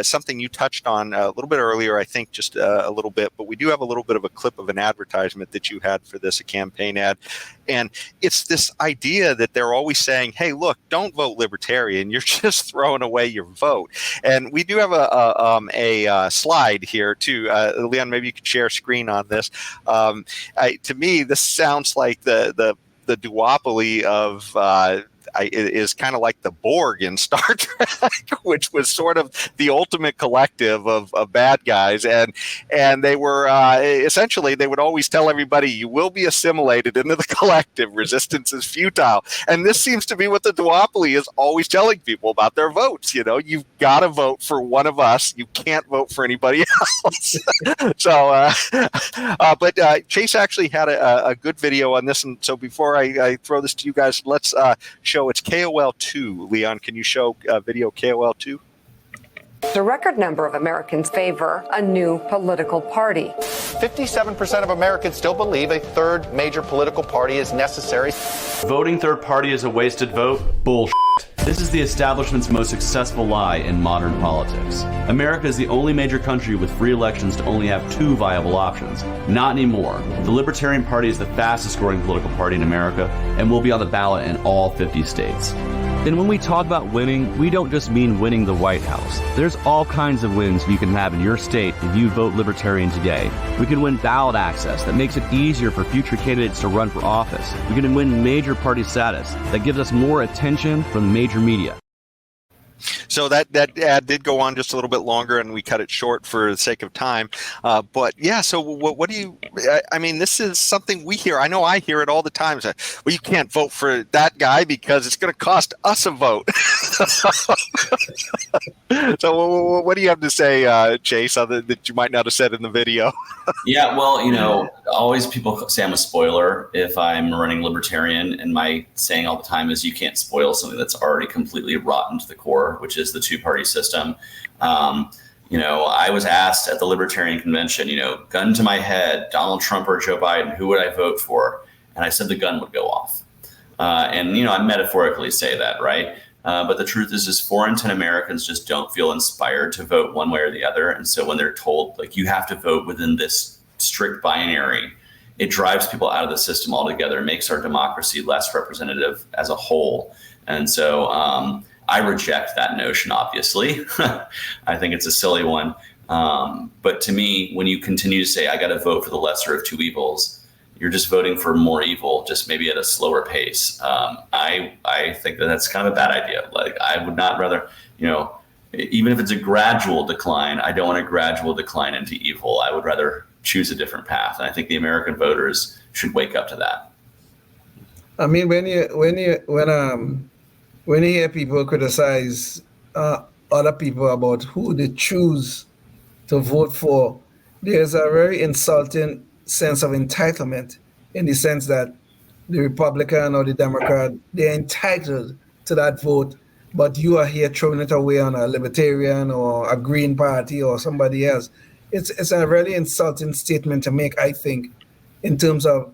something you touched on a little bit earlier, I think just a little bit, but we do have a little bit of a clip of an advertisement that you had for this, a campaign ad. And it's this idea that they're always saying, hey, look, don't vote Libertarian. You're just throwing away your vote. And we do have a slide here too. Leon, maybe you could share a screen on this. To me, this sounds like the duopoly of it is kind of like the Borg in Star Trek, which was sort of the ultimate collective of bad guys, and they were essentially, they would always tell everybody, you will be assimilated into the collective. Resistance is futile, and this seems to be what the duopoly is always telling people about their votes. You know, you've got to vote for one of us. You can't vote for anybody else. So, but Chase actually had a good video on this, and so before I throw this to you guys, let's show. It's KOL2. Leon, can you show video KOL2? A record number of Americans favor a new political party. 57% of Americans still believe a third major political party is necessary. Voting third party is a wasted vote? Bullshit. This is the establishment's most successful lie in modern politics. America is the only major country with free elections to only have 2 viable options. Not anymore. The Libertarian Party is the fastest growing political party in America and will be on the ballot in all 50 states. And when we talk about winning, we don't just mean winning the White House. There's all kinds of wins you can have in your state if you vote Libertarian today. We can win ballot access that makes it easier for future candidates to run for office. We can win major party status that gives us more attention from the major media. So that ad did go on just a little bit longer, and we cut it short for the sake of time. But yeah, so what do you? I mean, this is something we hear. I know I hear it all the time. Well, you can't vote for that guy because it's going to cost us a vote. So what do you have to say, Chase, other that you might not have said in the video? Yeah, well, you know, always people say I'm a spoiler if I'm running Libertarian, and my saying all the time is you can't spoil something that's already completely rotten to the core, which is the 2-party system. You know, I was asked at the Libertarian Convention, you know, gun to my head, Donald Trump or Joe Biden, who would I vote for? And I said the gun would go off. And, you know, I metaphorically say that, right? But the truth is 4 in 10 Americans just don't feel inspired to vote one way or the other. And so when they're told, like, you have to vote within this strict binary, it drives people out of the system altogether, makes our democracy less representative as a whole. And so I reject that notion, obviously. I think it's a silly one. But to me, when you continue to say, I got to vote for the lesser of 2 evils, you're just voting for more evil, just maybe at a slower pace. I think that that's kind of a bad idea. Like, I would not rather, you know, even if it's a gradual decline, I don't want a gradual decline into evil. I would rather choose a different path. And I think the American voters should wake up to that. I mean, when you hear people criticize other people about who they choose to vote for, there's a very insulting sense of entitlement, in the sense that the Republican or the Democrat, they're entitled to that vote, but you are here throwing it away on a Libertarian or a Green Party or somebody else. It's a really insulting statement to make, I think, in terms of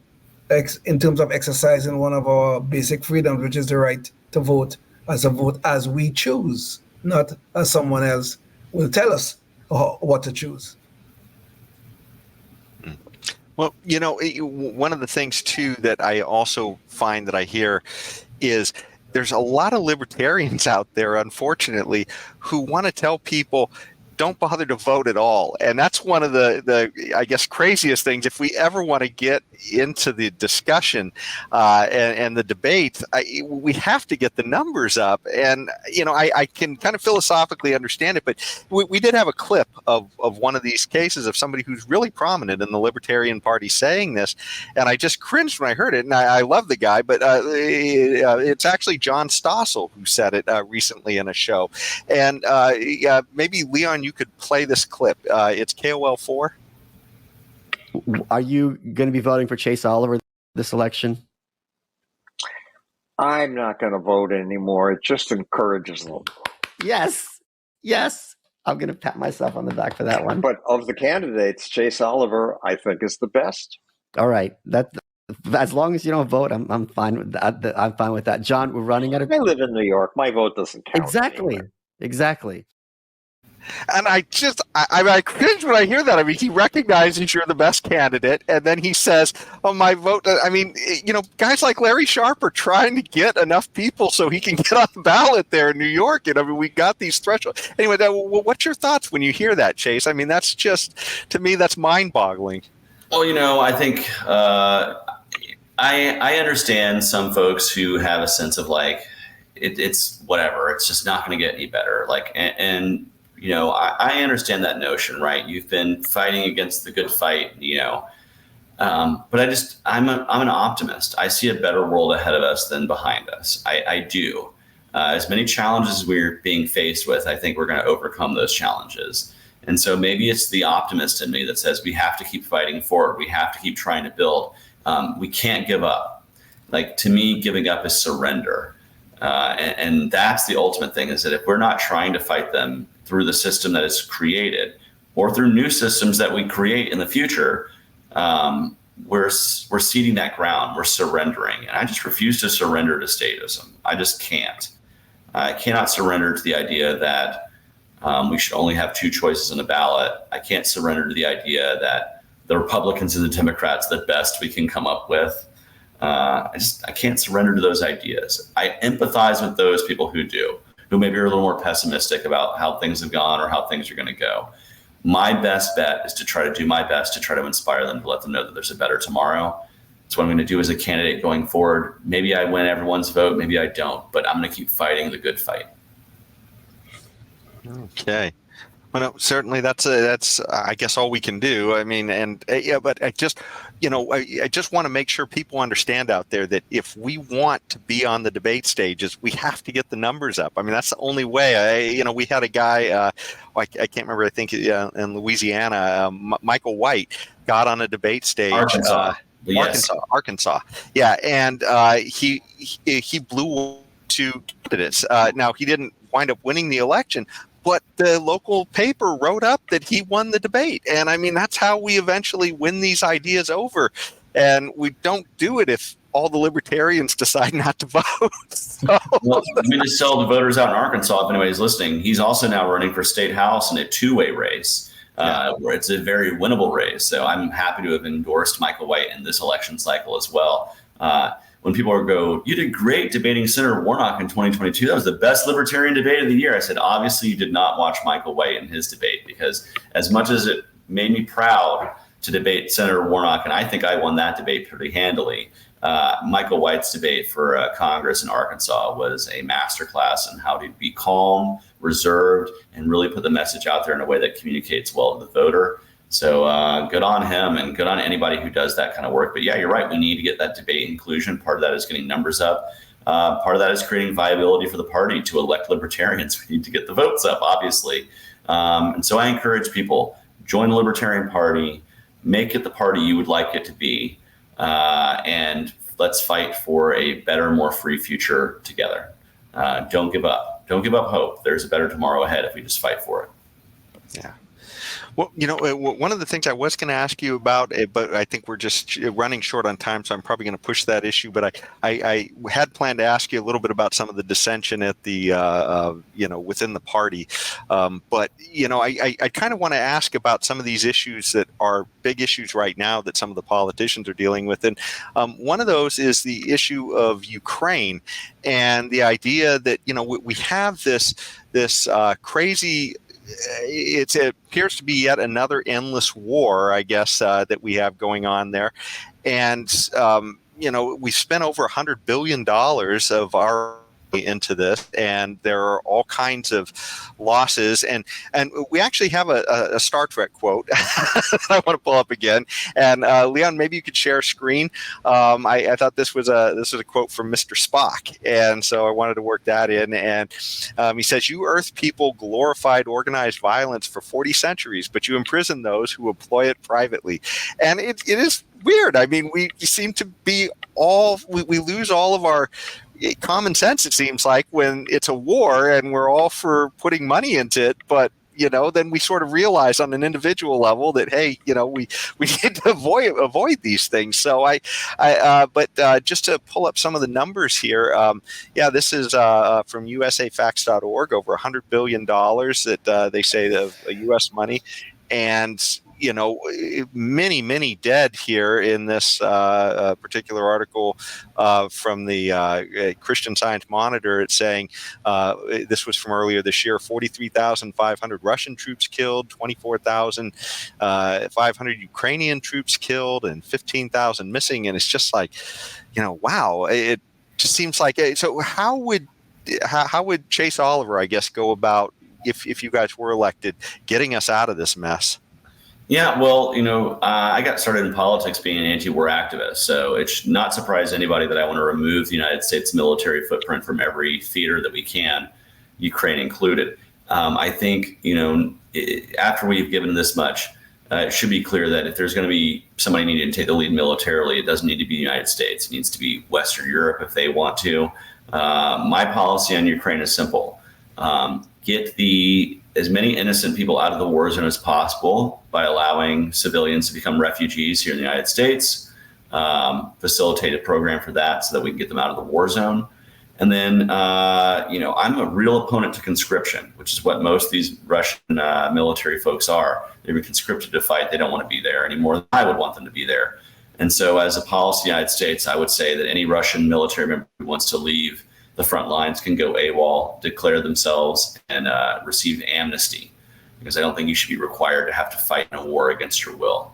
exercising one of our basic freedoms, which is the right to vote as we choose, not as someone else will tell us what to choose. Well, you know, one of the things, too, that I also find that I hear is there's a lot of libertarians out there, unfortunately, who want to tell people, don't bother to vote at all. And that's one of the I guess, craziest things. If we ever want to get into the discussion and the debate, we have to get the numbers up. And, you know, I can kind of philosophically understand it, but we did have a clip of one of these cases of somebody who's really prominent in the Libertarian Party saying this. And I just cringed when I heard it. And I love the guy, but it's actually John Stossel who said it recently in a show. And maybe, Leon, you could play this clip. It's KOL4. Are you going to be voting for Chase Oliver this election? I'm not going to vote anymore. It just encourages them. Yes. I'm going to pat myself on the back for that one. But of the candidates, Chase Oliver, I think, is the best. All right. As long as you don't vote, I'm fine with that. I'm fine with that. John, we're running out of. I live in New York. My vote doesn't count. Exactly. And I cringe when I hear that. I mean, he recognizes you're the best candidate, and then he says, "Oh, my vote." I mean, guys like Larry Sharp are trying to get enough people so he can get on the ballot there in New York. And I mean, we got these thresholds. Anyway, what's your thoughts when you hear that, Chase? I mean, that's just, to me, that's mind-boggling. Well, I think I understand some folks who have a sense of like it's whatever. It's just not going to get any better. Like and I understand that notion, right? You've been fighting against the good fight, but I'm an optimist. I see a better world ahead of us than behind us. I do. As many challenges as we're being faced with, I think we're going to overcome those challenges. And so maybe it's the optimist in me that says we have to keep fighting forward. We have to keep trying to build. We can't give up. Like, to me, giving up is surrender. And that's the ultimate thing, is that if we're not trying to fight them through the system that is created or through new systems that we create in the future, we're ceding that ground. We're surrendering. And I just refuse to surrender to statism. I just can't. I cannot surrender to the idea that we should only have two choices on a ballot. I can't surrender to the idea that the Republicans and the Democrats are the best we can come up with. I can't surrender to those ideas. I empathize with those people who do, who maybe are a little more pessimistic about how things have gone or how things are going to go. My best bet is to try to do my best to try to inspire them, to let them know that there's a better tomorrow. It's what I'm going to do as a candidate going forward. Maybe I win everyone's vote, maybe I don't, but I'm going to keep fighting the good fight. Okay. Well, no, certainly that's I guess all we can do. I mean, and but I just want to make sure people understand out there that if we want to be on the debate stages, we have to get the numbers up. I mean, that's the only way. We had a guy, I can't remember, I think in Louisiana, Michael White got on a debate stage. Arkansas. Yeah. And he blew two candidates. Now, he didn't wind up winning the election, but the local paper wrote up that he won the debate. And I mean, that's how we eventually win these ideas over. And we don't do it if all the libertarians decide not to vote. So. Well, let me just tell the voters out in Arkansas, if anybody's listening, he's also now running for state house in a two-way race, where it's a very winnable race. So I'm happy to have endorsed Michael White in this election cycle as well. When people go, "You did great debating Senator Warnock in 2022. That was the best libertarian debate of the year." I said, obviously you did not watch Michael White in his debate, because as much as it made me proud to debate Senator Warnock, and I think I won that debate pretty handily, Michael White's debate for Congress in Arkansas was a masterclass in how to be calm, reserved, and really put the message out there in a way that communicates well to the voter. So good on him, and good on anybody who does that kind of work. But yeah, you're right. We need to get that debate inclusion. Part of that is getting numbers up. Part of that is creating viability for the party to elect libertarians. We need to get the votes up, obviously. And so I encourage people, join the Libertarian Party, make it the party you would like it to be, and let's fight for a better, more free future together. Don't give up. Don't give up hope. There's a better tomorrow ahead if we just fight for it. Yeah. Well, one of the things I was going to ask you about, but I think we're just running short on time, so I'm probably going to push that issue. But I had planned to ask you a little bit about some of the dissension at the, within the party. But I kind of want to ask about some of these issues that are big issues right now that some of the politicians are dealing with. And one of those is the issue of Ukraine, and the idea that, we have this crazy. It appears to be yet another endless war, I guess, that we have going on there. And, we spent over $100 billion of our into this, and there are all kinds of losses. And we actually have a Star Trek quote that I want to pull up again. And Leon, maybe you could share a screen. I thought this was a quote from Mr. Spock, and so I wanted to work that in. And he says, "You Earth people glorified organized violence for 40 centuries, but you imprison those who employ it privately." And it is weird. I mean, we seem to be we lose all of our common sense, it seems like, when it's a war, and we're all for putting money into it. But then we sort of realize on an individual level that, hey, we need to avoid these things. So but just to pull up some of the numbers here, this is from usafacts.org, over $100 billion that they say of U.S. money, and many dead here in this particular article from the Christian Science Monitor. It's saying this was from earlier this year: 43,500 Russian troops killed, 24,500 Ukrainian troops killed, and 15,000 missing. And it's just like, wow! It just seems like so. How would Chase Oliver, I guess, go about if you guys were elected, getting us out of this mess? Yeah, well, I got started in politics being an anti-war activist, so it's not surprise anybody that I want to remove the United States military footprint from every theater that we can, Ukraine included. I think, after we've given this much, it should be clear that if there's going to be somebody needing to take the lead militarily, it doesn't need to be the United States. It needs to be Western Europe if they want to. My policy on Ukraine is simple. Get as many innocent people out of the war zone as possible by allowing civilians to become refugees here in the United States, facilitate a program for that so that we can get them out of the war zone. And then, I'm a real opponent to conscription, which is what most of these Russian military folks are. They were conscripted to fight. They don't want to be there anymore than I would want them to be there. And so as a policy in the United States, I would say that any Russian military member who wants to leave the front lines can go AWOL, declare themselves, and receive amnesty, because I don't think you should be required to have to fight in a war against your will.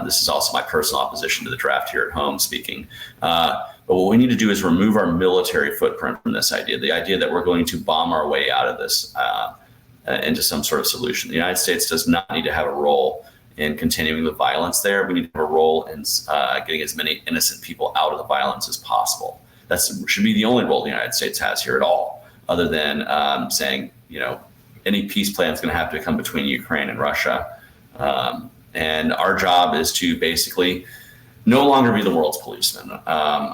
This is also my personal opposition to the draft here at home speaking. But what we need to do is remove our military footprint from this idea, the idea that we're going to bomb our way out of this into some sort of solution. The United States does not need to have a role in continuing the violence there. We need to have a role in getting as many innocent people out of the violence as possible. That should be the only role the United States has here at all, other than saying, any peace plan is going to have to come between Ukraine and Russia. And our job is to basically no longer be the world's policeman.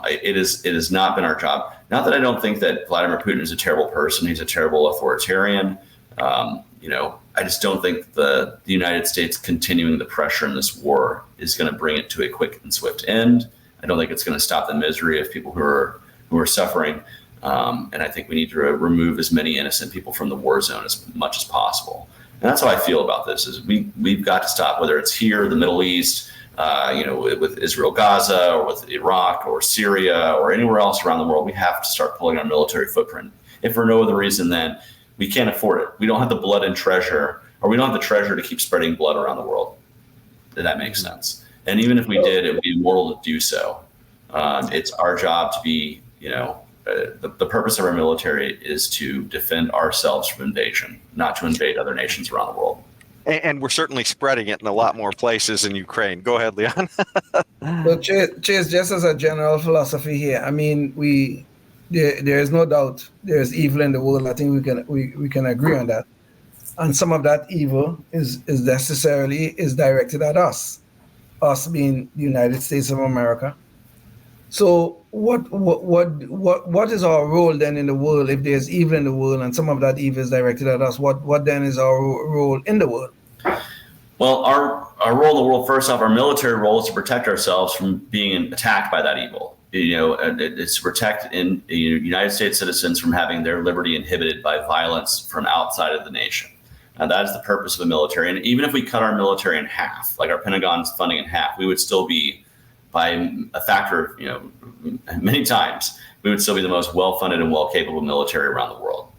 It has not been our job. Not that I don't think that Vladimir Putin is a terrible person. He's a terrible authoritarian. I just don't think the United States continuing the pressure in this war is going to bring it to a quick and swift end. I don't think it's going to stop the misery of people who are suffering. And I think we need to remove as many innocent people from the war zone as much as possible. And that's how I feel about this, is we've got to stop, whether it's here, the Middle East, with Israel, Gaza, or with Iraq or Syria or anywhere else around the world. We have to start pulling our military footprint. If for no other reason than we can't afford it. We don't have the blood and treasure, or we don't have the treasure to keep spreading blood around the world. If that makes sense. And even if we did, it would be immoral to do so. It's our job to be, the purpose of our military is to defend ourselves from invasion, not to invade other nations around the world. And we're certainly spreading it in a lot more places in Ukraine. Go ahead, Leon. Well, Chase, just as a general philosophy here, I mean, there is no doubt there is evil in the world. I think we can agree on that. And some of that evil is directed at us being the United States of America. So what is our role then in the world if there's evil in the world and some of that evil is directed at us? What then is our role in the world? Well, our role in the world, first off, our military role is to protect ourselves from being attacked by that evil. It's to protect United States citizens from having their liberty inhibited by violence from outside of the nation. And that is the purpose of the military. And even if we cut our military in half, like our Pentagon's funding in half, we would still be, by a factor of, many times, we would still be the most well-funded and well-capable military around the world.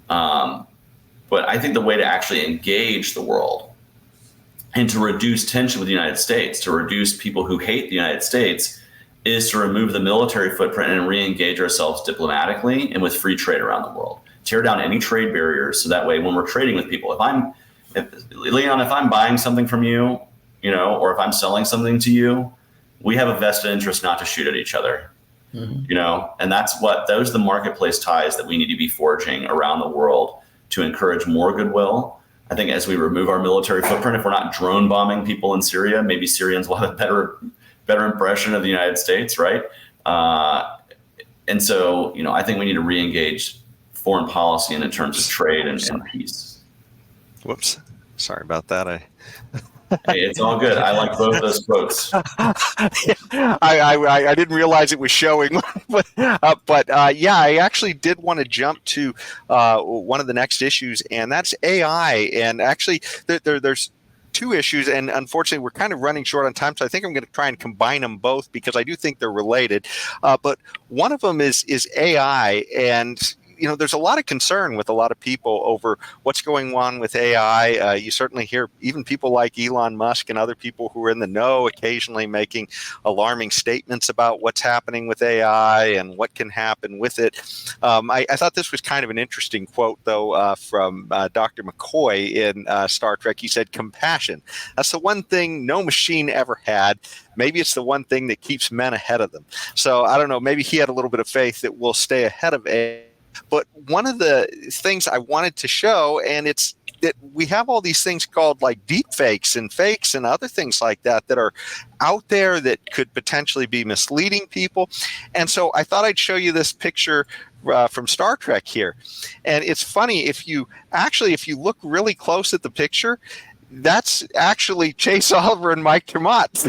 But I think the way to actually engage the world and to reduce tension with the United States, to reduce people who hate the United States, is to remove the military footprint and re-engage ourselves diplomatically and with free trade around the world. Tear down any trade barriers, so that way when we're trading with people, if I'm buying something from you, or if I'm selling something to you, we have a vested interest not to shoot at each other. Mm-hmm. And those are the marketplace ties that we need to be forging around the world to encourage more goodwill. I think as we remove our military footprint, if we're not drone bombing people in Syria, maybe Syrians will have a better impression of the United States, right? And so, I think we need to re-engage foreign policy in terms of trade and peace. Whoops. Sorry about that. Hey, it's all good. I like both those quotes. I didn't realize it was showing, but I actually did want to jump to one of the next issues, and that's AI. And actually, there's two issues, and unfortunately, we're kind of running short on time, so I think I'm going to try and combine them both because I do think they're related. But one of them is AI, and there's a lot of concern with a lot of people over what's going on with AI. You certainly hear even people like Elon Musk and other people who are in the know occasionally making alarming statements about what's happening with AI and what can happen with it. I thought this was kind of an interesting quote, though, from Dr. McCoy in Star Trek. He said, "Compassion. That's the one thing no machine ever had. Maybe it's the one thing that keeps men ahead of them." So I don't know. Maybe he had a little bit of faith that we'll stay ahead of AI. But one of the things I wanted to show, and it's that we have all these things called like deep fakes and fakes and other things like that are out there that could potentially be misleading people. And so I thought I'd show you this picture from Star Trek here. And it's funny, if you look really close at the picture, that's actually Chase Oliver and Mike Tremont.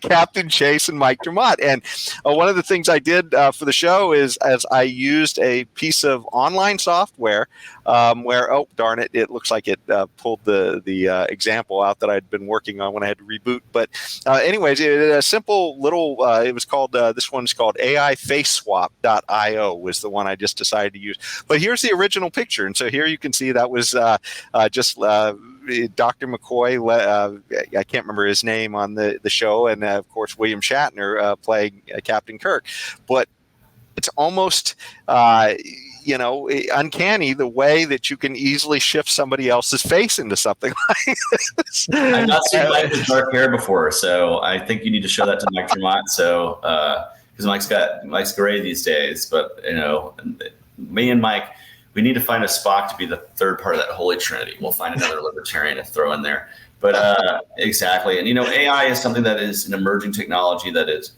Captain Chase and Mike Tremont. And one of the things I did for the show is as I used a piece of online software where, oh, darn it, it looks like it pulled the example out that I'd been working on when I had to reboot. But anyways, a simple little, it was called, this one's called AIFaceSwap.io was the one I just decided to use. But here's the original picture. And so here you can see that was just Dr. McCoy, I can't remember his name on the show, and of course William Shatner playing Captain Kirk. But it's almost uncanny the way that you can easily shift somebody else's face into something like this. I've not seen Mike with dark hair before, so I think you need to show that to Mike Tremont. So because Mike's gray these days, but me and Mike, we need to find a Spock to be the third part of that holy trinity. We'll find another libertarian to throw in there. But exactly. And, AI is something that is an emerging technology there's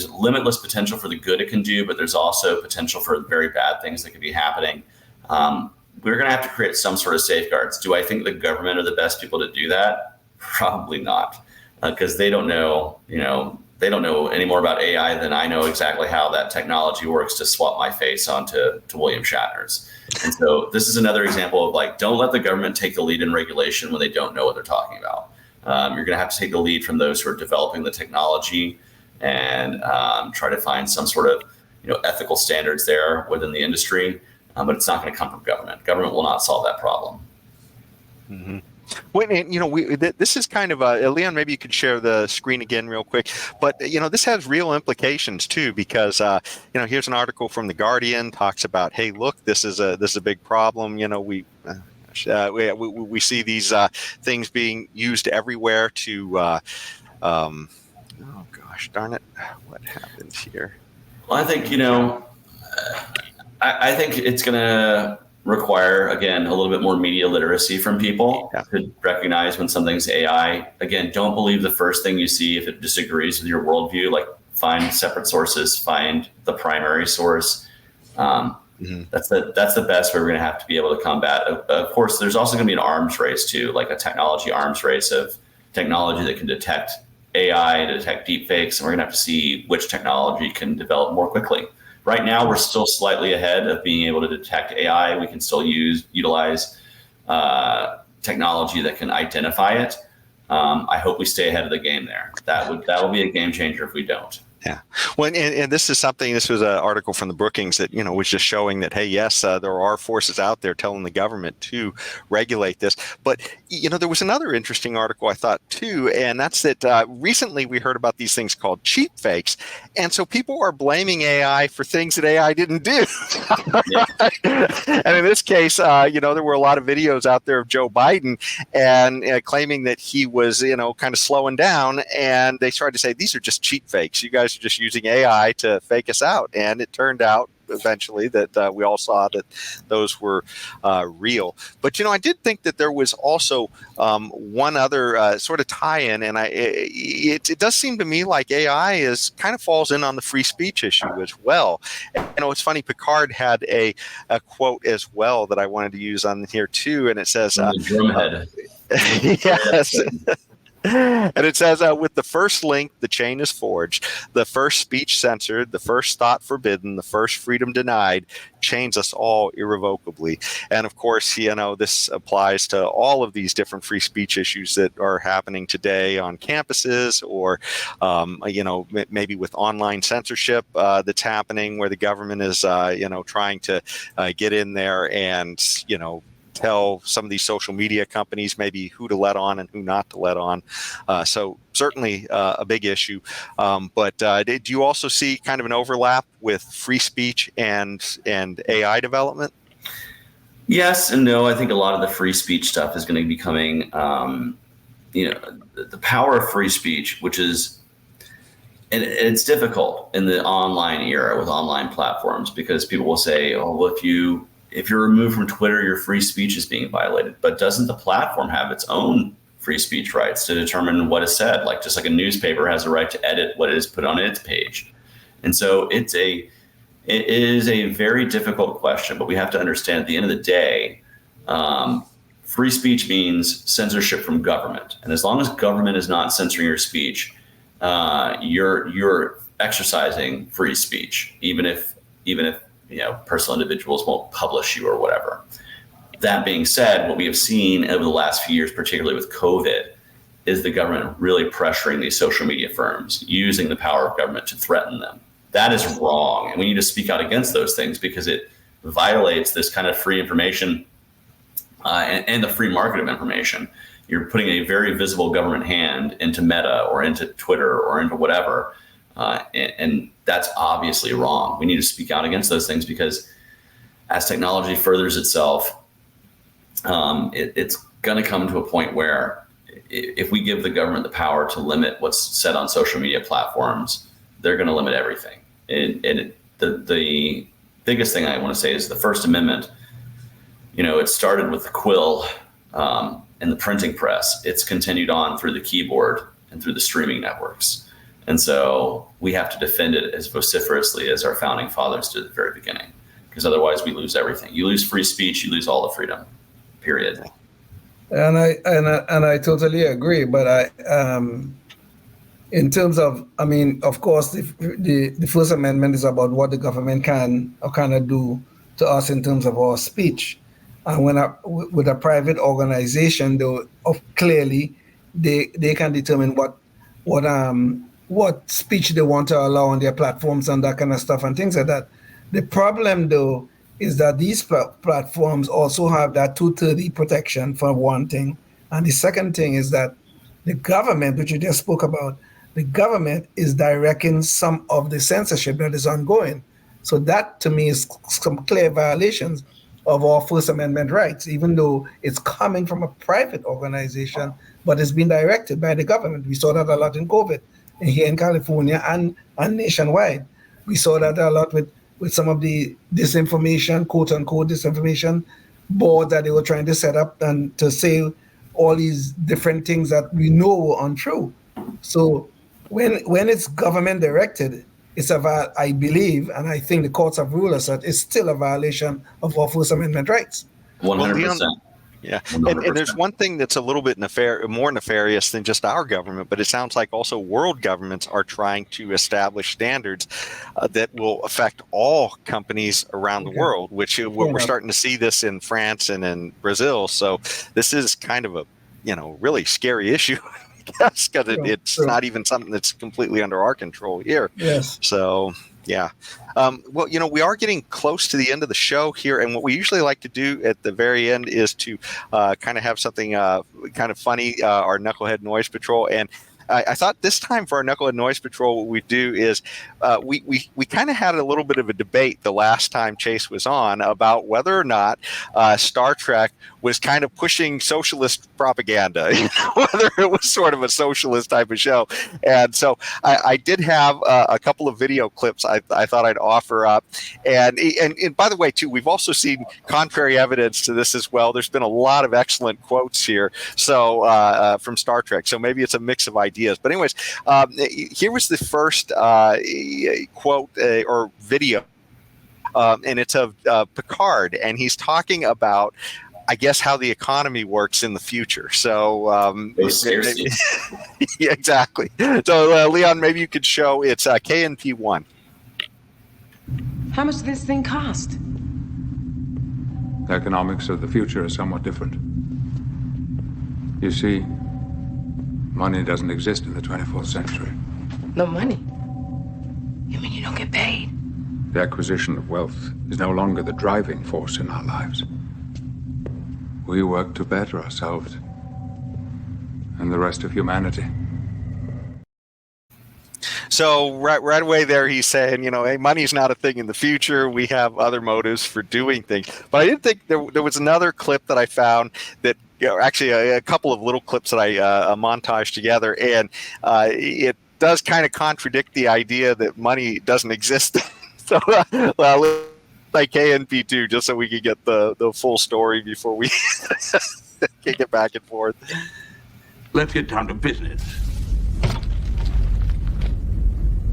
limitless potential for the good it can do, but there's also potential for very bad things that could be happening. We're going to have to create some sort of safeguards. Do I think the government are the best people to do that? Probably not, because they don't know, they don't know any more about AI than I know exactly how that technology works to swap my face onto William Shatner's. And so this is another example of don't let the government take the lead in regulation when they don't know what they're talking about. You're going to have to take the lead from those who are developing the technology and try to find some sort of ethical standards there within the industry. But it's not going to come from government. Government will not solve that problem. Mm-hmm. Well, this is kind of Leon, maybe you could share the screen again real quick. But this has real implications too, because here's an article from The Guardian talks about, hey, look, this is a big problem. We see these things being used everywhere to. Oh gosh, darn it! What happened here? Well, I think I think it's going to require, again, a little bit more media literacy from people to recognize when something's AI. Again, don't believe the first thing you see if it disagrees with your worldview. Find separate sources, find the primary source. That's the best way we're going to have to be able to combat. Of course, there's also going to be an arms race too, like a technology arms race of technology that can detect AI, to detect deepfakes, and we're going to have to see which technology can develop more quickly. Right now, we're still slightly ahead of being able to detect AI. We can still utilize technology that can identify it. I hope we stay ahead of the game there. That will be a game changer if we don't. Yeah. Well, and this is something, this was an article from the Brookings that, was just showing that, hey, yes, there are forces out there telling the government to regulate this. But, there was another interesting article I thought too, and that's that recently we heard about these things called cheap fakes. And so people are blaming AI for things that AI didn't do. And in this case, there were a lot of videos out there of Joe Biden and claiming that he was, kind of slowing down. And they tried to say, these are just cheap fakes. You guys guys are just using AI to fake us out. And it turned out eventually that we all saw that those were real. But, I did think that there was also one other sort of tie-in, and it does seem to me like AI kind of falls in on the free speech issue as well. And, it's funny, Picard had a quote as well that I wanted to use on here too, and it says, drumhead. Yes. And it says, with the first link, the chain is forged, the first speech censored, the first thought forbidden, the first freedom denied, chains us all irrevocably. And of course, this applies to all of these different free speech issues that are happening today on campuses, or, maybe with online censorship that's happening, where the government is, trying to get in there and, tell some of these social media companies maybe who to let on and who not to let on. So certainly a big issue. But do you also see kind of an overlap with free speech and AI development? Yes and no. I think a lot of the free speech stuff is going to be coming, the power of free speech, which is, and it's difficult in the online era with online platforms, because people will say, oh, well, if you're removed from Twitter, your free speech is being violated. But doesn't the platform have its own free speech rights to determine what is said? Just like a newspaper has a right to edit what is put on its page. And so it is a very difficult question, but we have to understand at the end of the day, free speech means censorship from government. And as long as government is not censoring your speech, you're exercising free speech, even if personal individuals won't publish you or whatever. That being said, what we have seen over the last few years, particularly with COVID, is the government really pressuring these social media firms, using the power of government to threaten them. That is wrong. And we need to speak out against those things, because it violates this kind of free information and the free market of information. You're putting a very visible government hand into Meta or into Twitter or into whatever. And that's obviously wrong. We need to speak out against those things, because as technology furthers itself, it's going to come to a point where if we give the government the power to limit what's said on social media platforms, they're going to limit everything. And the biggest thing I want to say is the First Amendment. It started with the quill and the printing press. It's continued on through the keyboard and through the streaming networks. And so we have to defend it as vociferously as our founding fathers did at the very beginning, because otherwise we lose everything. You lose free speech, you lose all the freedom, period. And I totally agree. But in terms of, of course, the First Amendment is about what the government can or cannot do to us in terms of our speech. And with a private organization, though, clearly they can determine what speech they want to allow on their platforms and that kind of stuff and things like that. The problem, though, is that these platforms also have that 230 protection, for one thing. And the second thing is that the government, which you just spoke about, the government is directing some of the censorship that is ongoing. So that, to me, is some clear violations of our First Amendment rights, even though it's coming from a private organization, but it's been directed by the government. We saw that a lot in COVID here in California and nationwide. We saw that a lot with some of the disinformation, quote unquote disinformation boards that they were trying to set up and to say all these different things that we know were untrue. So when it's government directed, it's I believe, and I think the courts have ruled us that it's still a violation of our First Amendment rights. 100%. Yeah, and there's one thing that's a little bit more nefarious than just our government, but it sounds like also world governments are trying to establish standards that will affect all companies around the world, which we're starting to see this in France and in Brazil. So this is kind of a really scary issue. Yes, because it's not even something that's completely under our control here. Yes. So, yeah. Well, we are getting close to the end of the show here, and what we usually like to do at the very end is to kind of have something kind of funny, our Knucklehead Noise Patrol. And I thought this time for our Knucklehead Noise Patrol, what we do is we kind of had a little bit of a debate the last time Chase was on about whether or not Star Trek was kind of pushing socialist propaganda, whether it was sort of a socialist type of show. And so I did have a couple of video clips I thought I'd offer up. And by the way, too, we've also seen contrary evidence to this as well. There's been a lot of excellent quotes here, so from Star Trek. So maybe it's a mix of ideas. But anyways, here was the first quote or video, and it's of Picard, and he's talking about, I guess, how the economy works in the future. So, yeah, exactly. So, Leon, maybe you could show it's KNP1. How much does this thing cost? The economics of the future are somewhat different. You see, money doesn't exist in the 24th century. No money? You mean you don't get paid? The acquisition of wealth is no longer the driving force in our lives. We work to better ourselves and the rest of humanity. So right away there, he's saying, hey, money's not a thing in the future. We have other motives for doing things. But I did think there was another clip that I found that, actually a couple of little clips that I montaged together, and it does kind of contradict the idea that money doesn't exist. So like KNP2, just so we can get the full story before we kick it back and forth. Let's get down to business.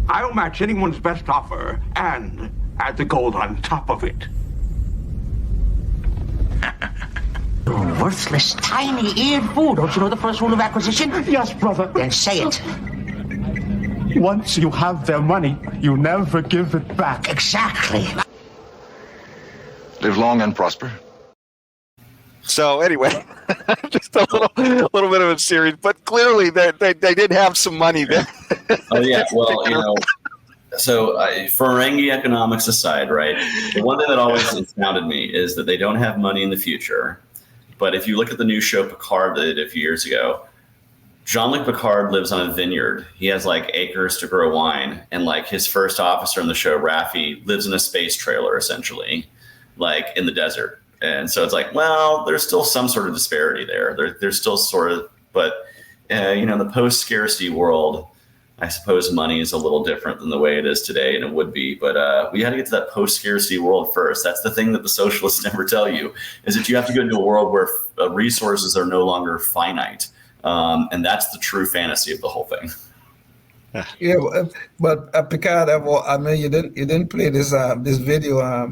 I'll match anyone's best offer and add the gold on top of it. Worthless, tiny-eared fool. Don't you know the first rule of acquisition? Yes, brother. Then say it. Once you have their money, you never give it back. Exactly. Live long and prosper. So anyway, just a little bit of a series, but clearly they did have some money there. Oh yeah, well, so Ferengi economics aside, right? The one thing that always astounded me is that they don't have money in the future. But if you look at the new show Picard that they did a few years ago, Jean-Luc Picard lives on a vineyard. He has like acres to grow wine, and like his first officer in the show, Raffi, lives in a space trailer essentially, like in the desert. And so it's like, well, there's still some sort of disparity there. There's still sort of, but the post-scarcity world, I suppose money is a little different than the way it is today, and it would be. But we had to get to that post-scarcity world first. That's the thing that the socialists never tell you, is that you have to go into a world where resources are no longer finite. And that's the true fantasy of the whole thing. Yeah, but Picard, I mean, you didn't play this video,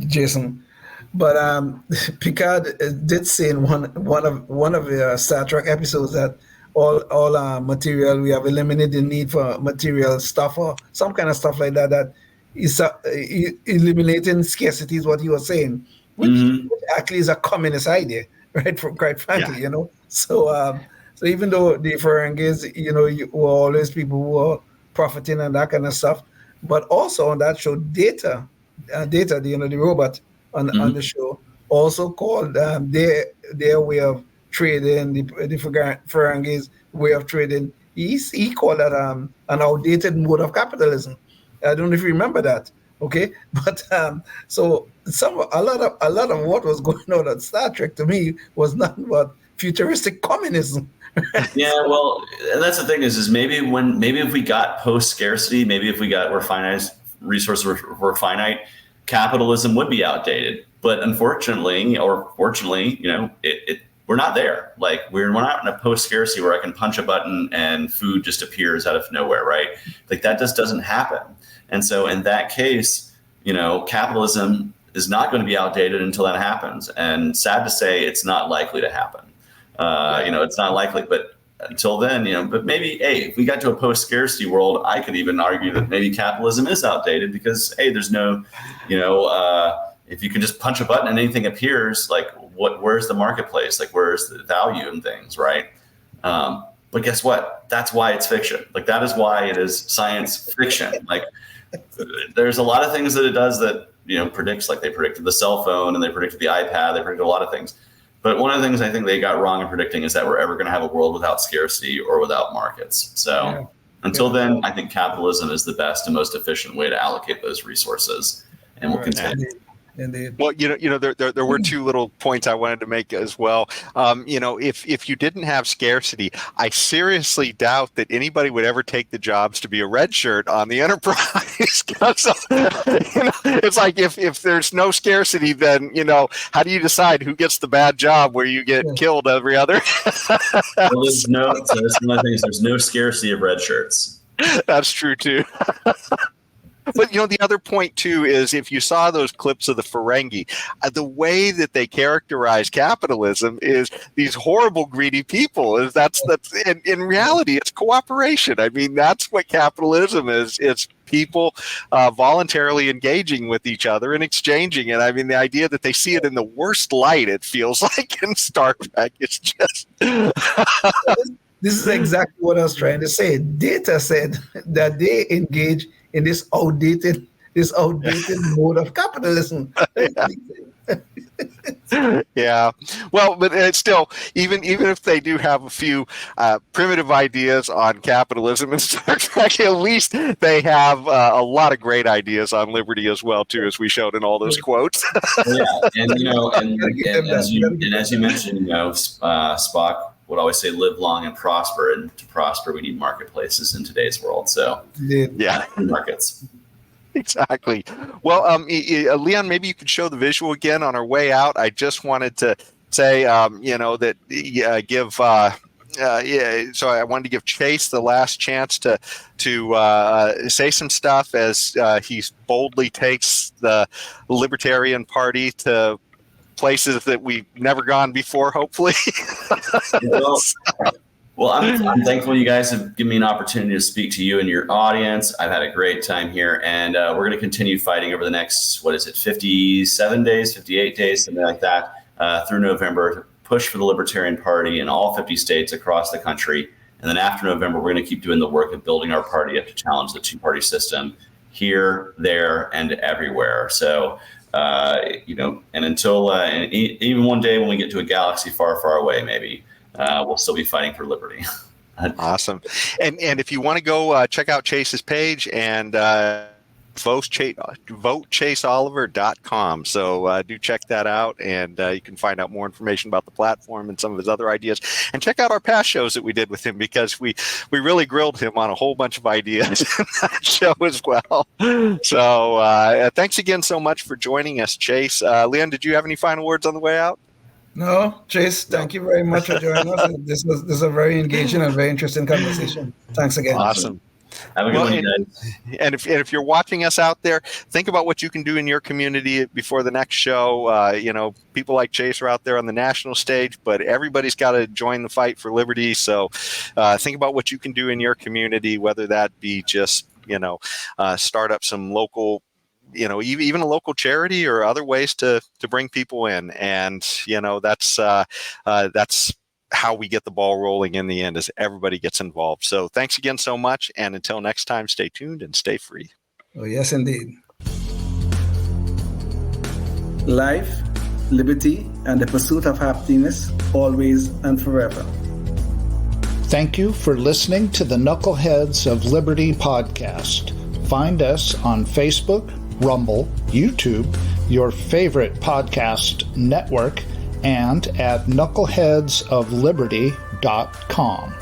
Jason, but Picard did say in one of the Star Trek episodes that all material, we have eliminated the need for material stuff or some kind of stuff like that. That is eliminating scarcity is what he was saying, which actually is a communist idea. Right, quite frankly, So even though the Ferengis, were always people who were profiting and that kind of stuff, but also on that show, Data, the robot on the show, also called their way of trading, the Ferengis' way of trading. He called that an outdated mode of capitalism. I don't know if you remember that. Okay, but so a lot of what was going on at Star Trek to me was nothing but futuristic communism. Yeah, well, and that's the thing is maybe if we got post scarcity, maybe if we got where finite resources were finite, capitalism would be outdated. But unfortunately, or fortunately, we're not there. Like we're not in a post scarcity where I can punch a button and food just appears out of nowhere, right? Like that just doesn't happen. And so in that case, capitalism is not going to be outdated until that happens. And sad to say, it's not likely to happen. It's not likely, but until then, but maybe, if we got to a post-scarcity world, I could even argue that maybe capitalism is outdated because, there's no, if you can just punch a button and anything appears, like where's the marketplace? Like where's the value in things, right? But guess what? That's why it's fiction. Like that is why it is science fiction. Like there's a lot of things that it does that, predicts, like they predicted the cell phone and they predicted the iPad, they predicted a lot of things. But one of the things I think they got wrong in predicting is that we're ever going to have a world without scarcity or without markets. So until then, I think capitalism is the best and most efficient way to allocate those resources, and we'll continue. Indeed. Well, there were two little points I wanted to make as well. If you didn't have scarcity, I seriously doubt that anybody would ever take the jobs to be a red shirt on the Enterprise. It's like if there's no scarcity, then how do you decide who gets the bad job where you get killed every other? Well, that's one of the things. There's no scarcity of red shirts. That's true too. But the other point too is if you saw those clips of the Ferengi, the way that they characterize capitalism is these horrible greedy people. That's in reality it's cooperation. I mean, that's what capitalism is. It's people voluntarily engaging with each other and exchanging it. I mean, the idea that they see it in the worst light, it feels like in Star Trek, it's just. This is exactly what I was trying to say. Data said that they engage in this outdated mode of capitalism. Yeah. Well, but it's still, even if they do have a few primitive ideas on capitalism and Star Trek, at least they have a lot of great ideas on liberty as well, too, as we showed in all those quotes. Yeah, and as you mentioned, Spock would always say, "Live long and prosper." And to prosper, we need marketplaces in today's world. So, yeah, markets. Exactly. Well, Leon, maybe you could show the visual again on our way out. I just wanted to say, so I wanted to give Chase the last chance to say some stuff as he boldly takes the Libertarian Party to places that we've never gone before, hopefully. Well, I'm thankful you guys have given me an opportunity to speak to you and your audience. I've had a great time here, and we're going to continue fighting over the next, 57 days, 58 days, something like that, through November, to push for the Libertarian Party in all 50 states across the country. And then after November, we're going to keep doing the work of building our party up to challenge the two-party system here, there, and everywhere. So, and until, and even one day when we get to a galaxy far, far away, maybe, we'll still be fighting for liberty. Awesome. And if you want to go check out Chase's page and votechaseoliver.com. So do check that out, and you can find out more information about the platform and some of his other ideas. And check out our past shows that we did with him, because we really grilled him on a whole bunch of ideas in that show as well. So thanks again so much for joining us, Chase. Leon, did you have any final words on the way out? No, Chase, thank you very much for joining us. This is a very engaging and very interesting conversation. Thanks again. Awesome. Have a good one, you guys. And if you're watching us out there, think about what you can do in your community before the next show. People like Chase are out there on the national stage, but everybody's got to join the fight for liberty. So think about what you can do in your community, whether that be just, start up some local, even a local charity or other ways to bring people in. And, that's how we get the ball rolling in the end, as everybody gets involved. So thanks again so much. And until next time, stay tuned and stay free. Oh, yes, indeed. Life, liberty, and the pursuit of happiness, always and forever. Thank you for listening to the Knuckleheads of Liberty podcast. Find us on Facebook, Rumble, YouTube, your favorite podcast network, and at knuckleheadsofliberty.com.